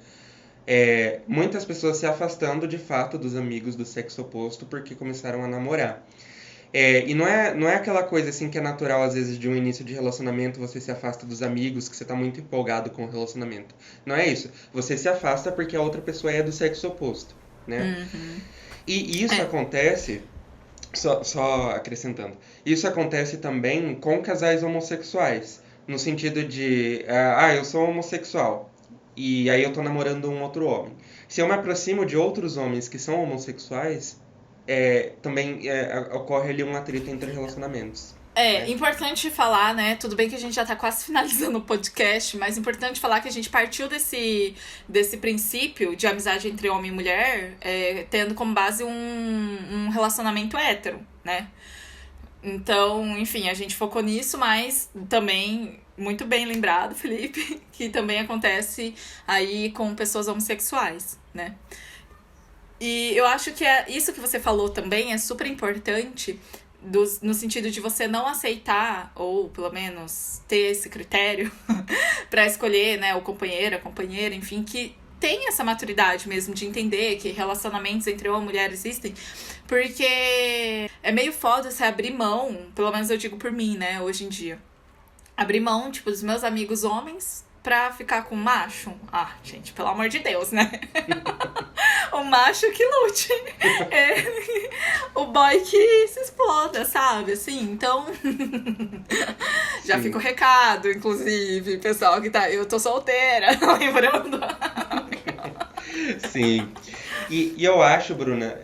muitas pessoas se afastando de fato dos amigos do sexo oposto porque começaram a namorar. E não é aquela coisa assim que é natural, às vezes, de um início de relacionamento, você se afasta dos amigos, que você tá muito empolgado com o relacionamento. Não é isso. Você se afasta porque a outra pessoa é do sexo oposto, né? Uhum. E isso É. acontece, só acrescentando, isso acontece também com casais homossexuais. No sentido de, eu sou homossexual. E aí eu tô namorando um outro homem. Se eu me aproximo de outros homens que são homossexuais, também ocorre ali um atrito entre relacionamentos, É né? importante falar, né? Tudo bem que a gente já tá quase finalizando o podcast, mas é importante falar que a gente partiu desse princípio de amizade entre homem e mulher, tendo como base um relacionamento hétero, né? Então, enfim, a gente focou nisso, mas também, muito bem lembrado, Felipe, que também acontece aí com pessoas homossexuais, né? E eu acho que isso que você falou também é super importante no sentido de você não aceitar, ou pelo menos ter esse critério para escolher, né, o companheiro, a companheira, enfim, que tem essa maturidade mesmo de entender que relacionamentos entre homem e mulher existem, porque é meio foda você abrir mão, pelo menos eu digo por mim, né, hoje em dia. Abrir mão, tipo, dos meus amigos homens pra ficar com macho. Ah, gente, pelo amor de Deus, né? O macho que lute. É, o boy que se exploda, sabe? Assim, então. Já fica o Sim, recado, inclusive, pessoal que tá. Eu tô solteira, lembrando. sim. E eu acho, Bruna,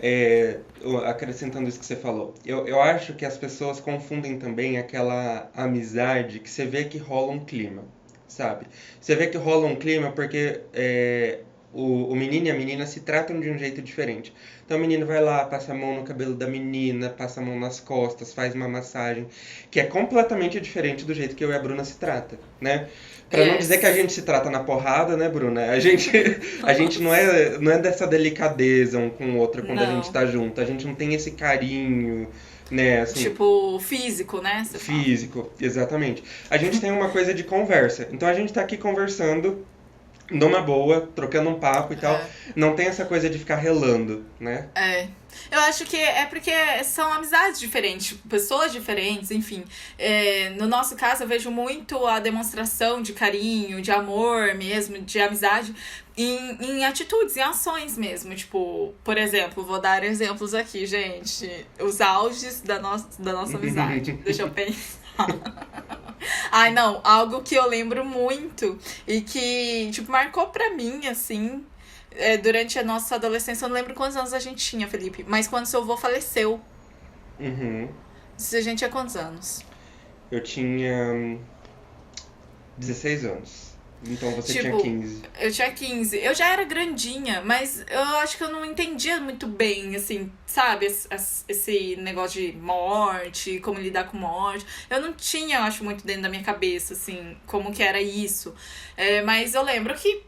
acrescentando isso que você falou, eu acho que as pessoas confundem também aquela amizade que você vê que rola um clima, sabe? Você vê que rola um clima porque o menino e a menina se tratam de um jeito diferente. Então o menino vai lá, passa a mão no cabelo da menina, passa a mão nas costas, faz uma massagem, que é completamente diferente do jeito que eu e a Bruna se trata, né? Pra não dizer que a gente se trata na porrada, né, Bruna? A gente não é dessa delicadeza um com o outro quando a gente tá junto. A gente não tem esse carinho, né, assim. Tipo, físico, né? Você fala. Físico, exatamente. A gente tem uma coisa de conversa. Então a gente tá aqui conversando numa boa, trocando um papo e tal. É. Não tem essa coisa de ficar relando, né? É. Eu acho que é porque são amizades diferentes, pessoas diferentes, enfim. No nosso caso, eu vejo muito a demonstração de carinho, de amor mesmo, de amizade, em atitudes, em ações mesmo. Tipo, por exemplo, vou dar exemplos aqui, gente. Os auges da nossa amizade. Deixa eu pensar. Ai, não, algo que eu lembro muito e que, tipo, marcou pra mim, assim, durante a nossa adolescência. Eu não lembro quantos anos a gente tinha, Felipe, mas quando seu avô faleceu, Uhum. a gente tinha quantos anos? Eu tinha 16 anos. Então você tinha Tipo, 15. eu tinha 15. Eu já era grandinha, mas eu acho que eu não entendia muito bem, assim, sabe? Esse negócio de morte, como lidar com morte. Eu não tinha, eu acho, muito dentro da minha cabeça, assim, como que era isso. Mas eu lembro que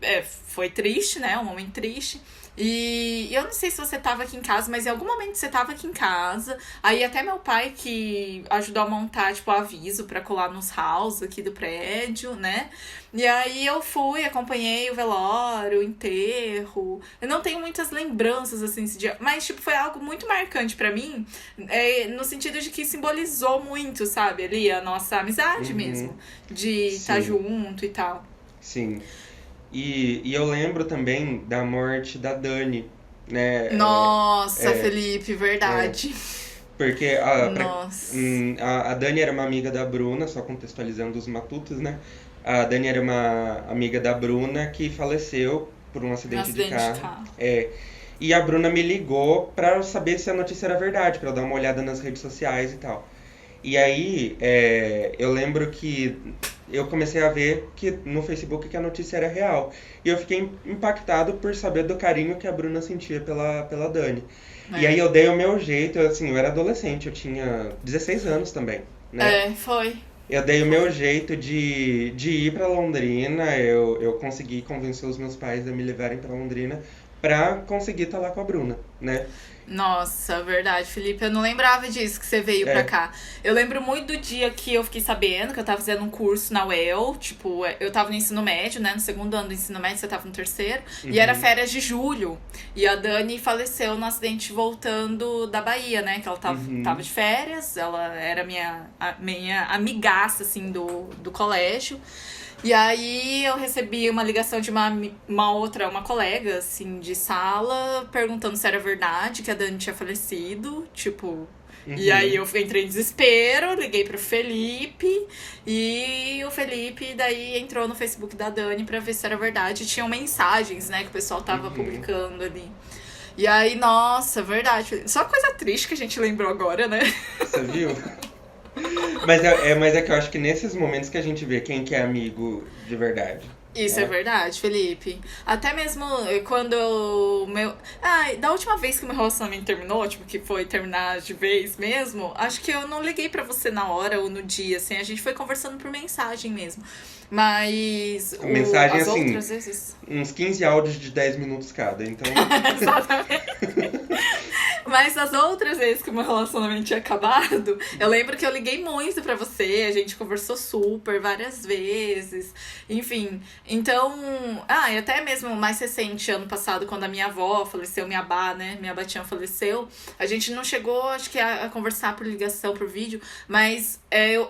foi triste, né? Um momento triste. E eu não sei se você tava aqui em casa, mas em algum momento você tava aqui em casa. Aí até meu pai que ajudou a montar, tipo, o aviso pra colar nos halls aqui do prédio, né? E aí eu fui, acompanhei o velório, o enterro. Eu não tenho muitas lembranças, assim, desse dia. Mas, tipo, foi algo muito marcante pra mim. No sentido de que simbolizou muito, sabe? Ali, a nossa amizade mesmo. De estar junto e tal. Sim. E eu lembro também da morte da Dani, né? Nossa, Felipe, verdade. Porque Nossa. a Dani era uma amiga da Bruna, só contextualizando os matutos, né? A Dani era uma amiga da Bruna que faleceu por um acidente de carro. E a Bruna me ligou pra saber se a notícia era verdade, pra eu dar uma olhada nas redes sociais e tal. E aí, eu lembro que eu comecei a ver que no Facebook que a notícia era real. E eu fiquei impactado por saber do carinho que a Bruna sentia pela Dani. E aí eu dei o meu jeito, assim, eu era adolescente, eu tinha 16 anos também, né? Foi. Eu dei o meu jeito de ir pra Londrina, eu consegui convencer os meus pais a me levarem pra Londrina pra conseguir estar lá com a Bruna, né? Nossa, verdade, Felipe. Eu não lembrava disso que você veio pra cá. Eu lembro muito do dia que eu fiquei sabendo que eu tava fazendo um curso na UEL. Tipo, eu tava no ensino médio, né? No segundo ano do ensino médio, você tava no terceiro. E era férias de julho. E a Dani faleceu no acidente voltando da Bahia, né? Que ela tava de férias. Ela era minha amigaça, assim, do colégio. E aí eu recebi uma ligação de uma colega, assim, de sala, perguntando se era verdade que a Dani tinha falecido, tipo... E aí eu entrei em desespero, liguei pro Felipe, e o Felipe daí entrou no Facebook da Dani pra ver se era verdade. Tinham mensagens, né, que o pessoal tava publicando ali. E aí, nossa, verdade. Só coisa triste que a gente lembrou agora, né? Você viu? Mas é que eu acho que nesses momentos que a gente vê quem que é amigo de verdade. Isso é verdade, Felipe. Até mesmo quando da última vez que o meu relacionamento terminou, tipo, que foi terminar de vez mesmo, acho que eu não liguei pra você na hora ou no dia, assim. A gente foi conversando por mensagem mesmo. Mas mensagem, as assim, outras vezes... uns 15 áudios de 10 minutos cada, então... Exatamente. Mas as outras vezes que o meu relacionamento tinha acabado, eu lembro que eu liguei muito pra você, a gente conversou super várias vezes, enfim. Então, e até mesmo mais recente, ano passado, quando a minha avó faleceu, minha batinha faleceu, a gente não chegou, acho que a conversar por ligação, por vídeo, mas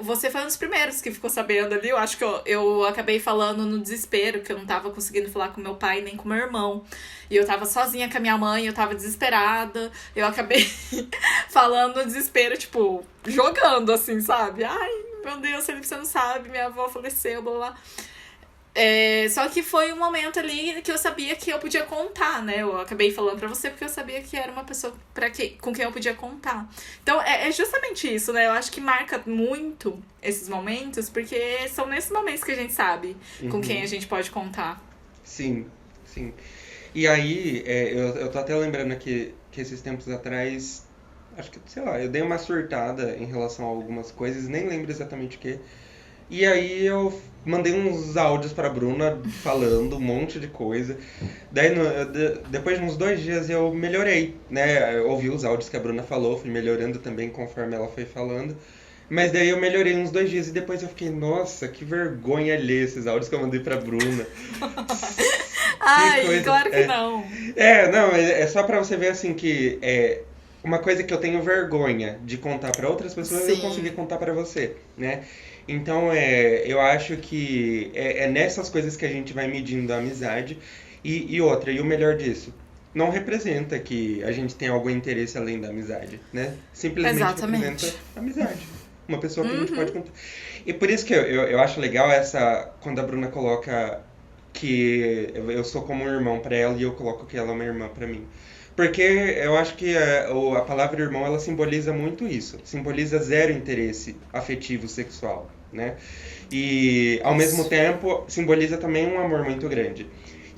você foi um dos primeiros que ficou sabendo ali. Eu acho que eu acabei falando no desespero, que eu não tava conseguindo falar com meu pai nem com meu irmão. E eu tava sozinha com a minha mãe, eu tava desesperada. Eu acabei falando no desespero, tipo, jogando assim, sabe? Ai, meu Deus, Felipe, você não sabe, minha avó faleceu, blá blá. Só que foi um momento ali que eu sabia que eu podia contar, né? Eu acabei falando pra você porque eu sabia que era uma pessoa com quem eu podia contar. Então, é justamente isso, né? Eu acho que marca muito esses momentos, porque são nesses momentos que a gente sabe com quem a gente pode contar. Sim, sim. E aí, eu tô até lembrando aqui que esses tempos atrás, acho que, sei lá, eu dei uma surtada em relação a algumas coisas, nem lembro exatamente o que. E aí eu mandei uns áudios pra Bruna falando um monte de coisa. Daí, depois de uns 2 dias eu melhorei, né? Eu ouvi os áudios que a Bruna falou, fui melhorando também conforme ela foi falando. Mas daí eu melhorei uns 2 dias e depois eu fiquei, nossa, que vergonha ler esses áudios que eu mandei pra Bruna. Que Ai, coisa. claro que não. Não, é só pra você ver assim que uma coisa que eu tenho vergonha de contar pra outras pessoas, eu consegui Sim, contar pra você, né? Então, eu acho que é nessas coisas que a gente vai medindo a amizade. E outra, e o melhor disso, não representa que a gente tem algum interesse além da amizade, né? Simplesmente representa exatamente. amizade. Uma pessoa que a gente pode Uhum. contar. E por isso que eu acho legal quando a Bruna coloca que eu sou como um irmão pra ela e eu coloco que ela é uma irmã pra mim. Porque eu acho que a palavra irmão ela simboliza muito isso. Simboliza zero interesse afetivo sexual, né? E ao mesmo Isso, tempo simboliza também um amor muito grande.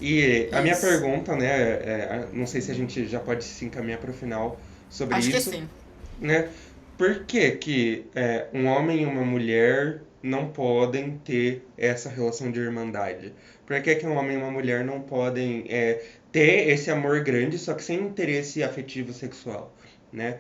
E a minha isso. pergunta, né, não sei se a gente já pode se encaminhar para o final sobre Acho que isso, sim. né? Por que que um homem e uma mulher não podem ter essa relação de irmandade? Por que um homem e uma mulher não podem ter esse amor grande, só que sem interesse afetivo sexual, né?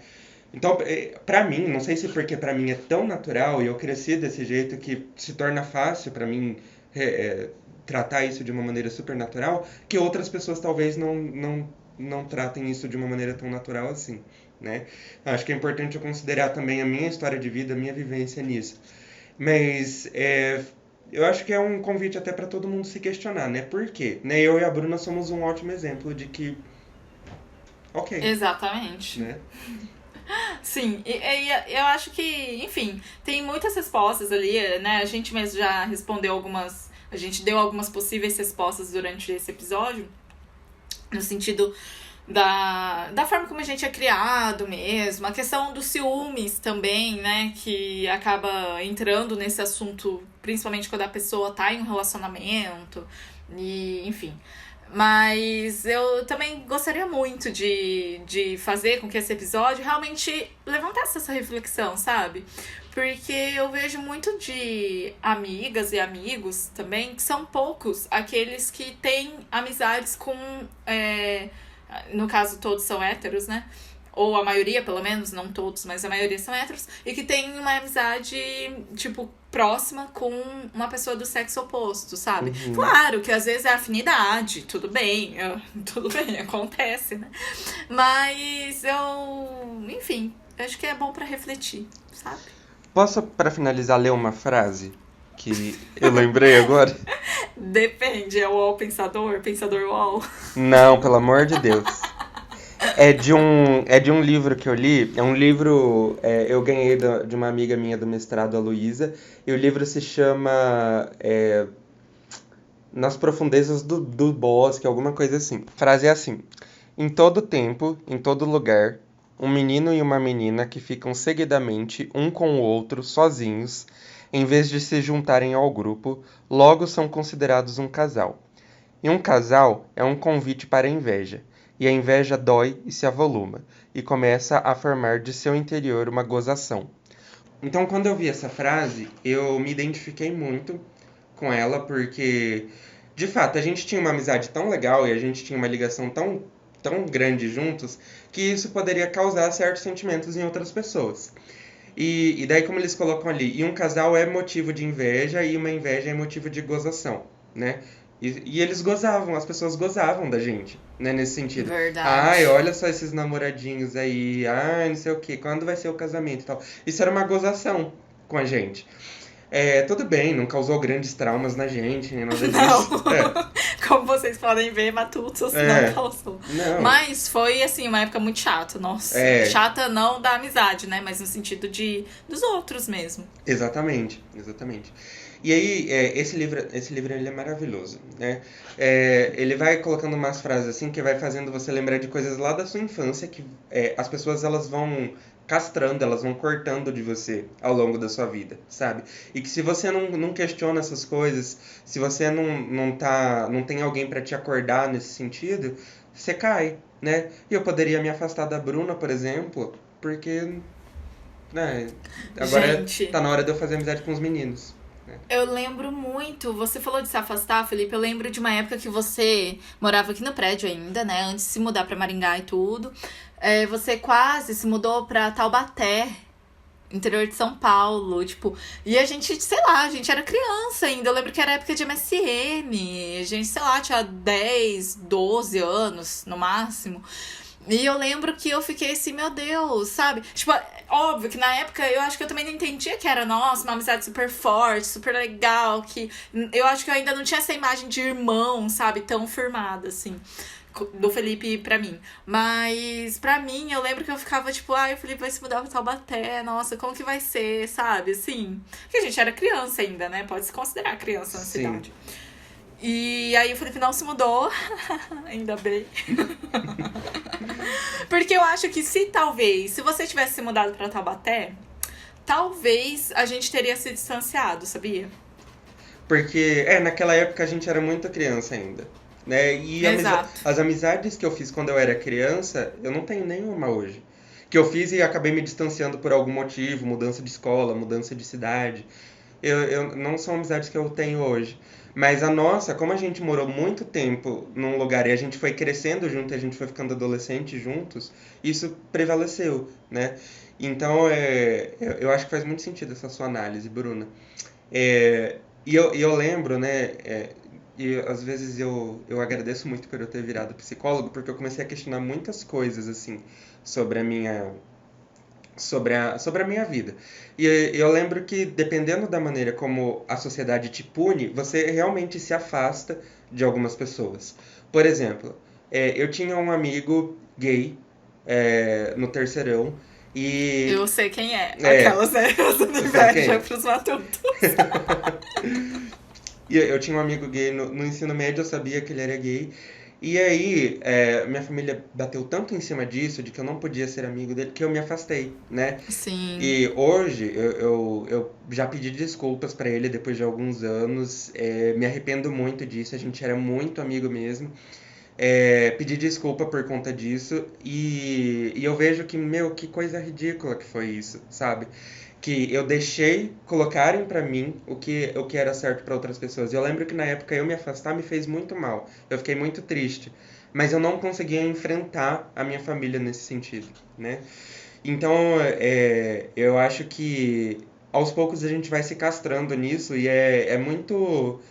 Então, pra mim, não sei se porque pra mim é tão natural e eu cresci desse jeito que se torna fácil pra mim é, é, tratar isso de uma maneira super natural, que outras pessoas talvez não tratem isso de uma maneira tão natural assim, né? Acho que é importante eu considerar também a minha história de vida, a minha vivência nisso. Mas eu acho que é um convite até pra todo mundo se questionar, né? Por quê? Né? Eu e a Bruna somos um ótimo exemplo de que, ok, Exatamente. né? Sim, eu acho que, enfim, tem muitas respostas ali, né? A gente mesmo já respondeu algumas. A gente deu algumas possíveis respostas durante esse episódio, no sentido da forma como a gente é criado mesmo, a questão dos ciúmes também, né? Que acaba entrando nesse assunto, principalmente quando a pessoa tá em um relacionamento, e enfim. Mas eu também gostaria muito de fazer com que esse episódio realmente levantasse essa reflexão, sabe? Porque eu vejo muito de amigas e amigos também, que são poucos aqueles que têm amizades com. No caso, todos são héteros, né? Ou a maioria, pelo menos, não todos, mas a maioria são héteros, e que tem uma amizade, tipo, próxima com uma pessoa do sexo oposto, sabe? Uhum. Claro que às vezes é afinidade, tudo bem, tudo bem, acontece, né? Mas enfim, acho que é bom pra refletir, sabe? Posso, para finalizar, ler uma frase que eu lembrei agora? Depende, é o UOL pensador, pensador UOL. Não, pelo amor de Deus. É de um livro que eu li. É um livro. Eu ganhei de uma amiga minha do mestrado, a Luísa. E o livro se chama Nas Profundezas do Bosque, alguma coisa assim. A frase é assim: em todo tempo, em todo lugar, um menino e uma menina que ficam seguidamente um com o outro, sozinhos, em vez de se juntarem ao grupo, logo são considerados um casal. E um casal é um convite para a inveja, e a inveja dói e se avoluma, e começa a formar de seu interior uma gozação. Então, quando eu vi essa frase, eu me identifiquei muito com ela, porque, de fato, a gente tinha uma amizade tão legal e a gente tinha uma ligação tão grande juntos, que isso poderia causar certos sentimentos em outras pessoas. E daí, como eles colocam ali, e um casal é motivo de inveja e uma inveja é motivo de gozação, né? E eles gozavam, as pessoas gozavam da gente, né? Nesse sentido. Ai, Verdade. olha só esses namoradinhos aí, ai, não sei o quê, quando vai ser o casamento e tal. Isso era uma gozação com a gente. Tudo bem, não causou grandes traumas na gente, nem nada Não. disso. Como vocês podem ver, Matutos não É, causou. não, Mas foi, assim, uma época muito chata, nossa. é, Chata não da amizade, né? Mas no sentido dos outros mesmo. exatamente, exatamente. E aí, esse livro ele é maravilhoso, né? Ele vai colocando umas frases assim que vai fazendo você lembrar de coisas lá da sua infância que as pessoas elas vão castrando, elas vão cortando de você ao longo da sua vida, sabe? E que se você não questiona essas coisas, se você não tem alguém pra te acordar nesse sentido, você cai, né? E eu poderia me afastar da Bruna, por exemplo, porque, né, agora Gente, tá na hora de eu fazer amizade com os meninos, né? eu lembro muito, você falou de se afastar, Felipe, eu lembro de uma época que você morava aqui no prédio ainda, né, antes de se mudar pra Maringá e tudo. Você quase se mudou pra Taubaté, interior de São Paulo, tipo, e a gente, sei lá, a gente era criança ainda, eu lembro que era época de MSN, a gente, sei lá, tinha 10, 12 anos, no máximo. E eu lembro que eu fiquei assim, meu Deus, sabe? Tipo, óbvio que na época eu acho que eu também não entendia que era, nossa, uma amizade super forte, super legal, que eu acho que eu ainda não tinha essa imagem de irmão, sabe, tão firmada, assim, do Felipe pra mim. Mas pra mim, eu lembro que eu ficava tipo, ai, o Felipe vai se mudar pra Taubaté, nossa, como que vai ser, sabe? Assim, porque a gente era criança ainda, né? Pode se considerar criança na Sim. cidade. E aí o Felipe não se mudou, ainda bem. Porque eu acho que se você tivesse se mudado pra Taubaté, talvez a gente teria se distanciado, sabia? Porque, naquela época a gente era muito criança ainda, né? E Exato. as amizades que eu fiz quando eu era criança, eu não tenho nenhuma hoje. Que eu fiz e acabei me distanciando por algum motivo, mudança de escola, mudança de cidade. Eu não são amizades que eu tenho hoje. Mas a nossa, como a gente morou muito tempo num lugar e a gente foi crescendo junto, e a gente foi ficando adolescente juntos, isso prevaleceu, né? Então, eu acho que faz muito sentido essa sua análise, Bruna. E eu lembro, né? E às vezes eu agradeço muito por eu ter virado psicólogo, porque eu comecei a questionar muitas coisas, assim, sobre a minha, sobre a minha vida. E eu lembro que, dependendo da maneira como a sociedade te pune, você realmente se afasta de algumas pessoas. Por exemplo, eu tinha um amigo gay no terceirão, e. Eu sei quem é. É, Aquelas usando você sabe quem inveja é? pros matutos. E eu tinha um amigo gay no ensino médio, eu sabia que ele era gay. E aí, minha família bateu tanto em cima disso, de que eu não podia ser amigo dele, que eu me afastei, né? Sim. E hoje eu já pedi desculpas pra ele depois de alguns anos. Me arrependo muito disso, a gente era muito amigo mesmo. Pedi desculpa por conta disso. E eu vejo que, meu, que coisa ridícula que foi isso, sabe? Que eu deixei colocarem pra mim o que era certo pra outras pessoas. E eu lembro que na época eu me afastar me fez muito mal. Eu fiquei muito triste. Mas eu não conseguia enfrentar a minha família nesse sentido, né? Então, eu acho que aos poucos a gente vai se castrando nisso e é muito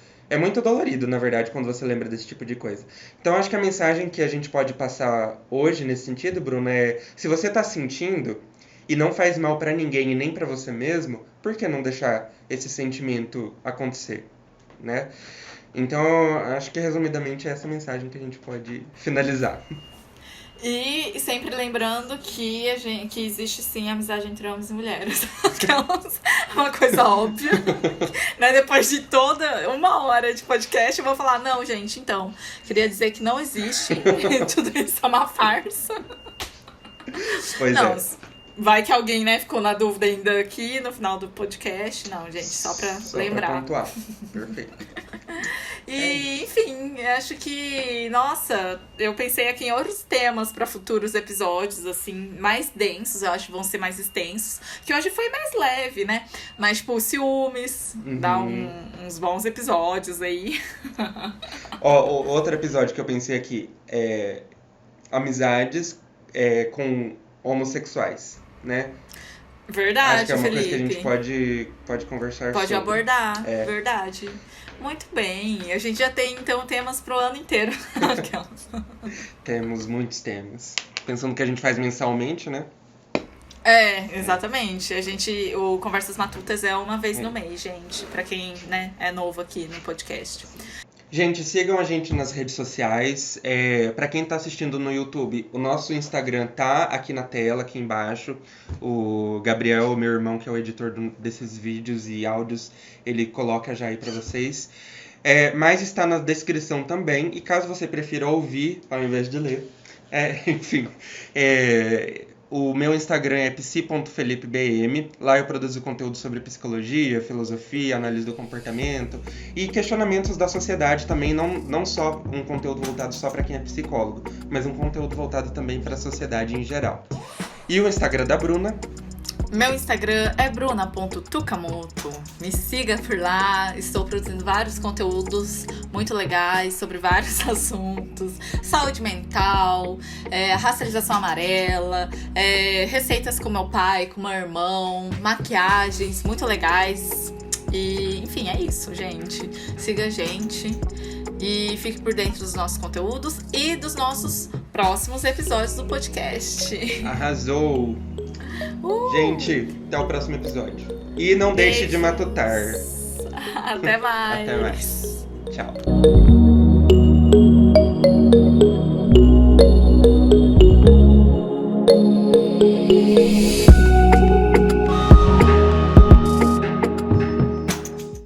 dolorido, na verdade, quando você lembra desse tipo de coisa. Então, acho que a mensagem que a gente pode passar hoje nesse sentido, Bruno, é se você tá sentindo e não faz mal pra ninguém e nem pra você mesmo, por que não deixar esse sentimento acontecer, né? Então, acho que resumidamente é essa mensagem que a gente pode finalizar. E sempre lembrando que que existe sim amizade entre homens e mulheres. Aquelas, uma coisa óbvia. Né? Depois de toda uma hora de podcast, eu vou falar, não, gente, então, queria dizer que não existe. Tudo isso é uma farsa. Pois Não, é, vai que alguém, né, ficou na dúvida ainda aqui no final do podcast. Não, gente, só pra só pra lembrar. pontuar. Perfeito. É E, isso. enfim, acho que, nossa, eu pensei aqui em outros temas para futuros episódios, assim, mais densos, eu acho que vão ser mais extensos. Que hoje foi mais leve, né? Mas, tipo, ciúmes, dá Uhum. uns bons episódios aí. Ó, outro episódio que eu pensei aqui é amizades com homossexuais, né? Acho que é Verdade, uma coisa que a gente Felipe. pode conversar Pode sobre. abordar, É, verdade. Muito bem. A gente já tem, então, temas pro ano inteiro. Aquelas. temos muitos temas. Pensando que a gente faz mensalmente, né? Exatamente. O Conversas Matutas é uma vez É. no mês, gente. Pra quem, né, é novo aqui no podcast. Gente, sigam a gente nas redes sociais. Para quem tá assistindo no YouTube, o nosso Instagram tá aqui na tela, aqui embaixo. O Gabriel, meu irmão, que é o editor desses vídeos e áudios, ele coloca já aí para vocês. Mas está na descrição também. E caso você prefira ouvir ao invés de ler, enfim, O meu Instagram é psi.felipebm. Lá eu produzo conteúdo sobre psicologia, filosofia, análise do comportamento e questionamentos da sociedade também, não só um conteúdo voltado só para quem é psicólogo, mas um conteúdo voltado também para a sociedade em geral. E o Instagram da Bruna? Meu Instagram é bruna.tukamoto. Me siga por lá, estou produzindo vários conteúdos muito legais sobre vários assuntos. Saúde mental, racialização amarela, receitas com meu pai, com meu irmão, maquiagens muito legais. E, enfim, é isso, gente. Siga a gente e fique por dentro dos nossos conteúdos e dos nossos próximos episódios do podcast. Arrasou! Gente, até o próximo episódio. E não deixe de matutar. Até mais. Até mais. Tchau.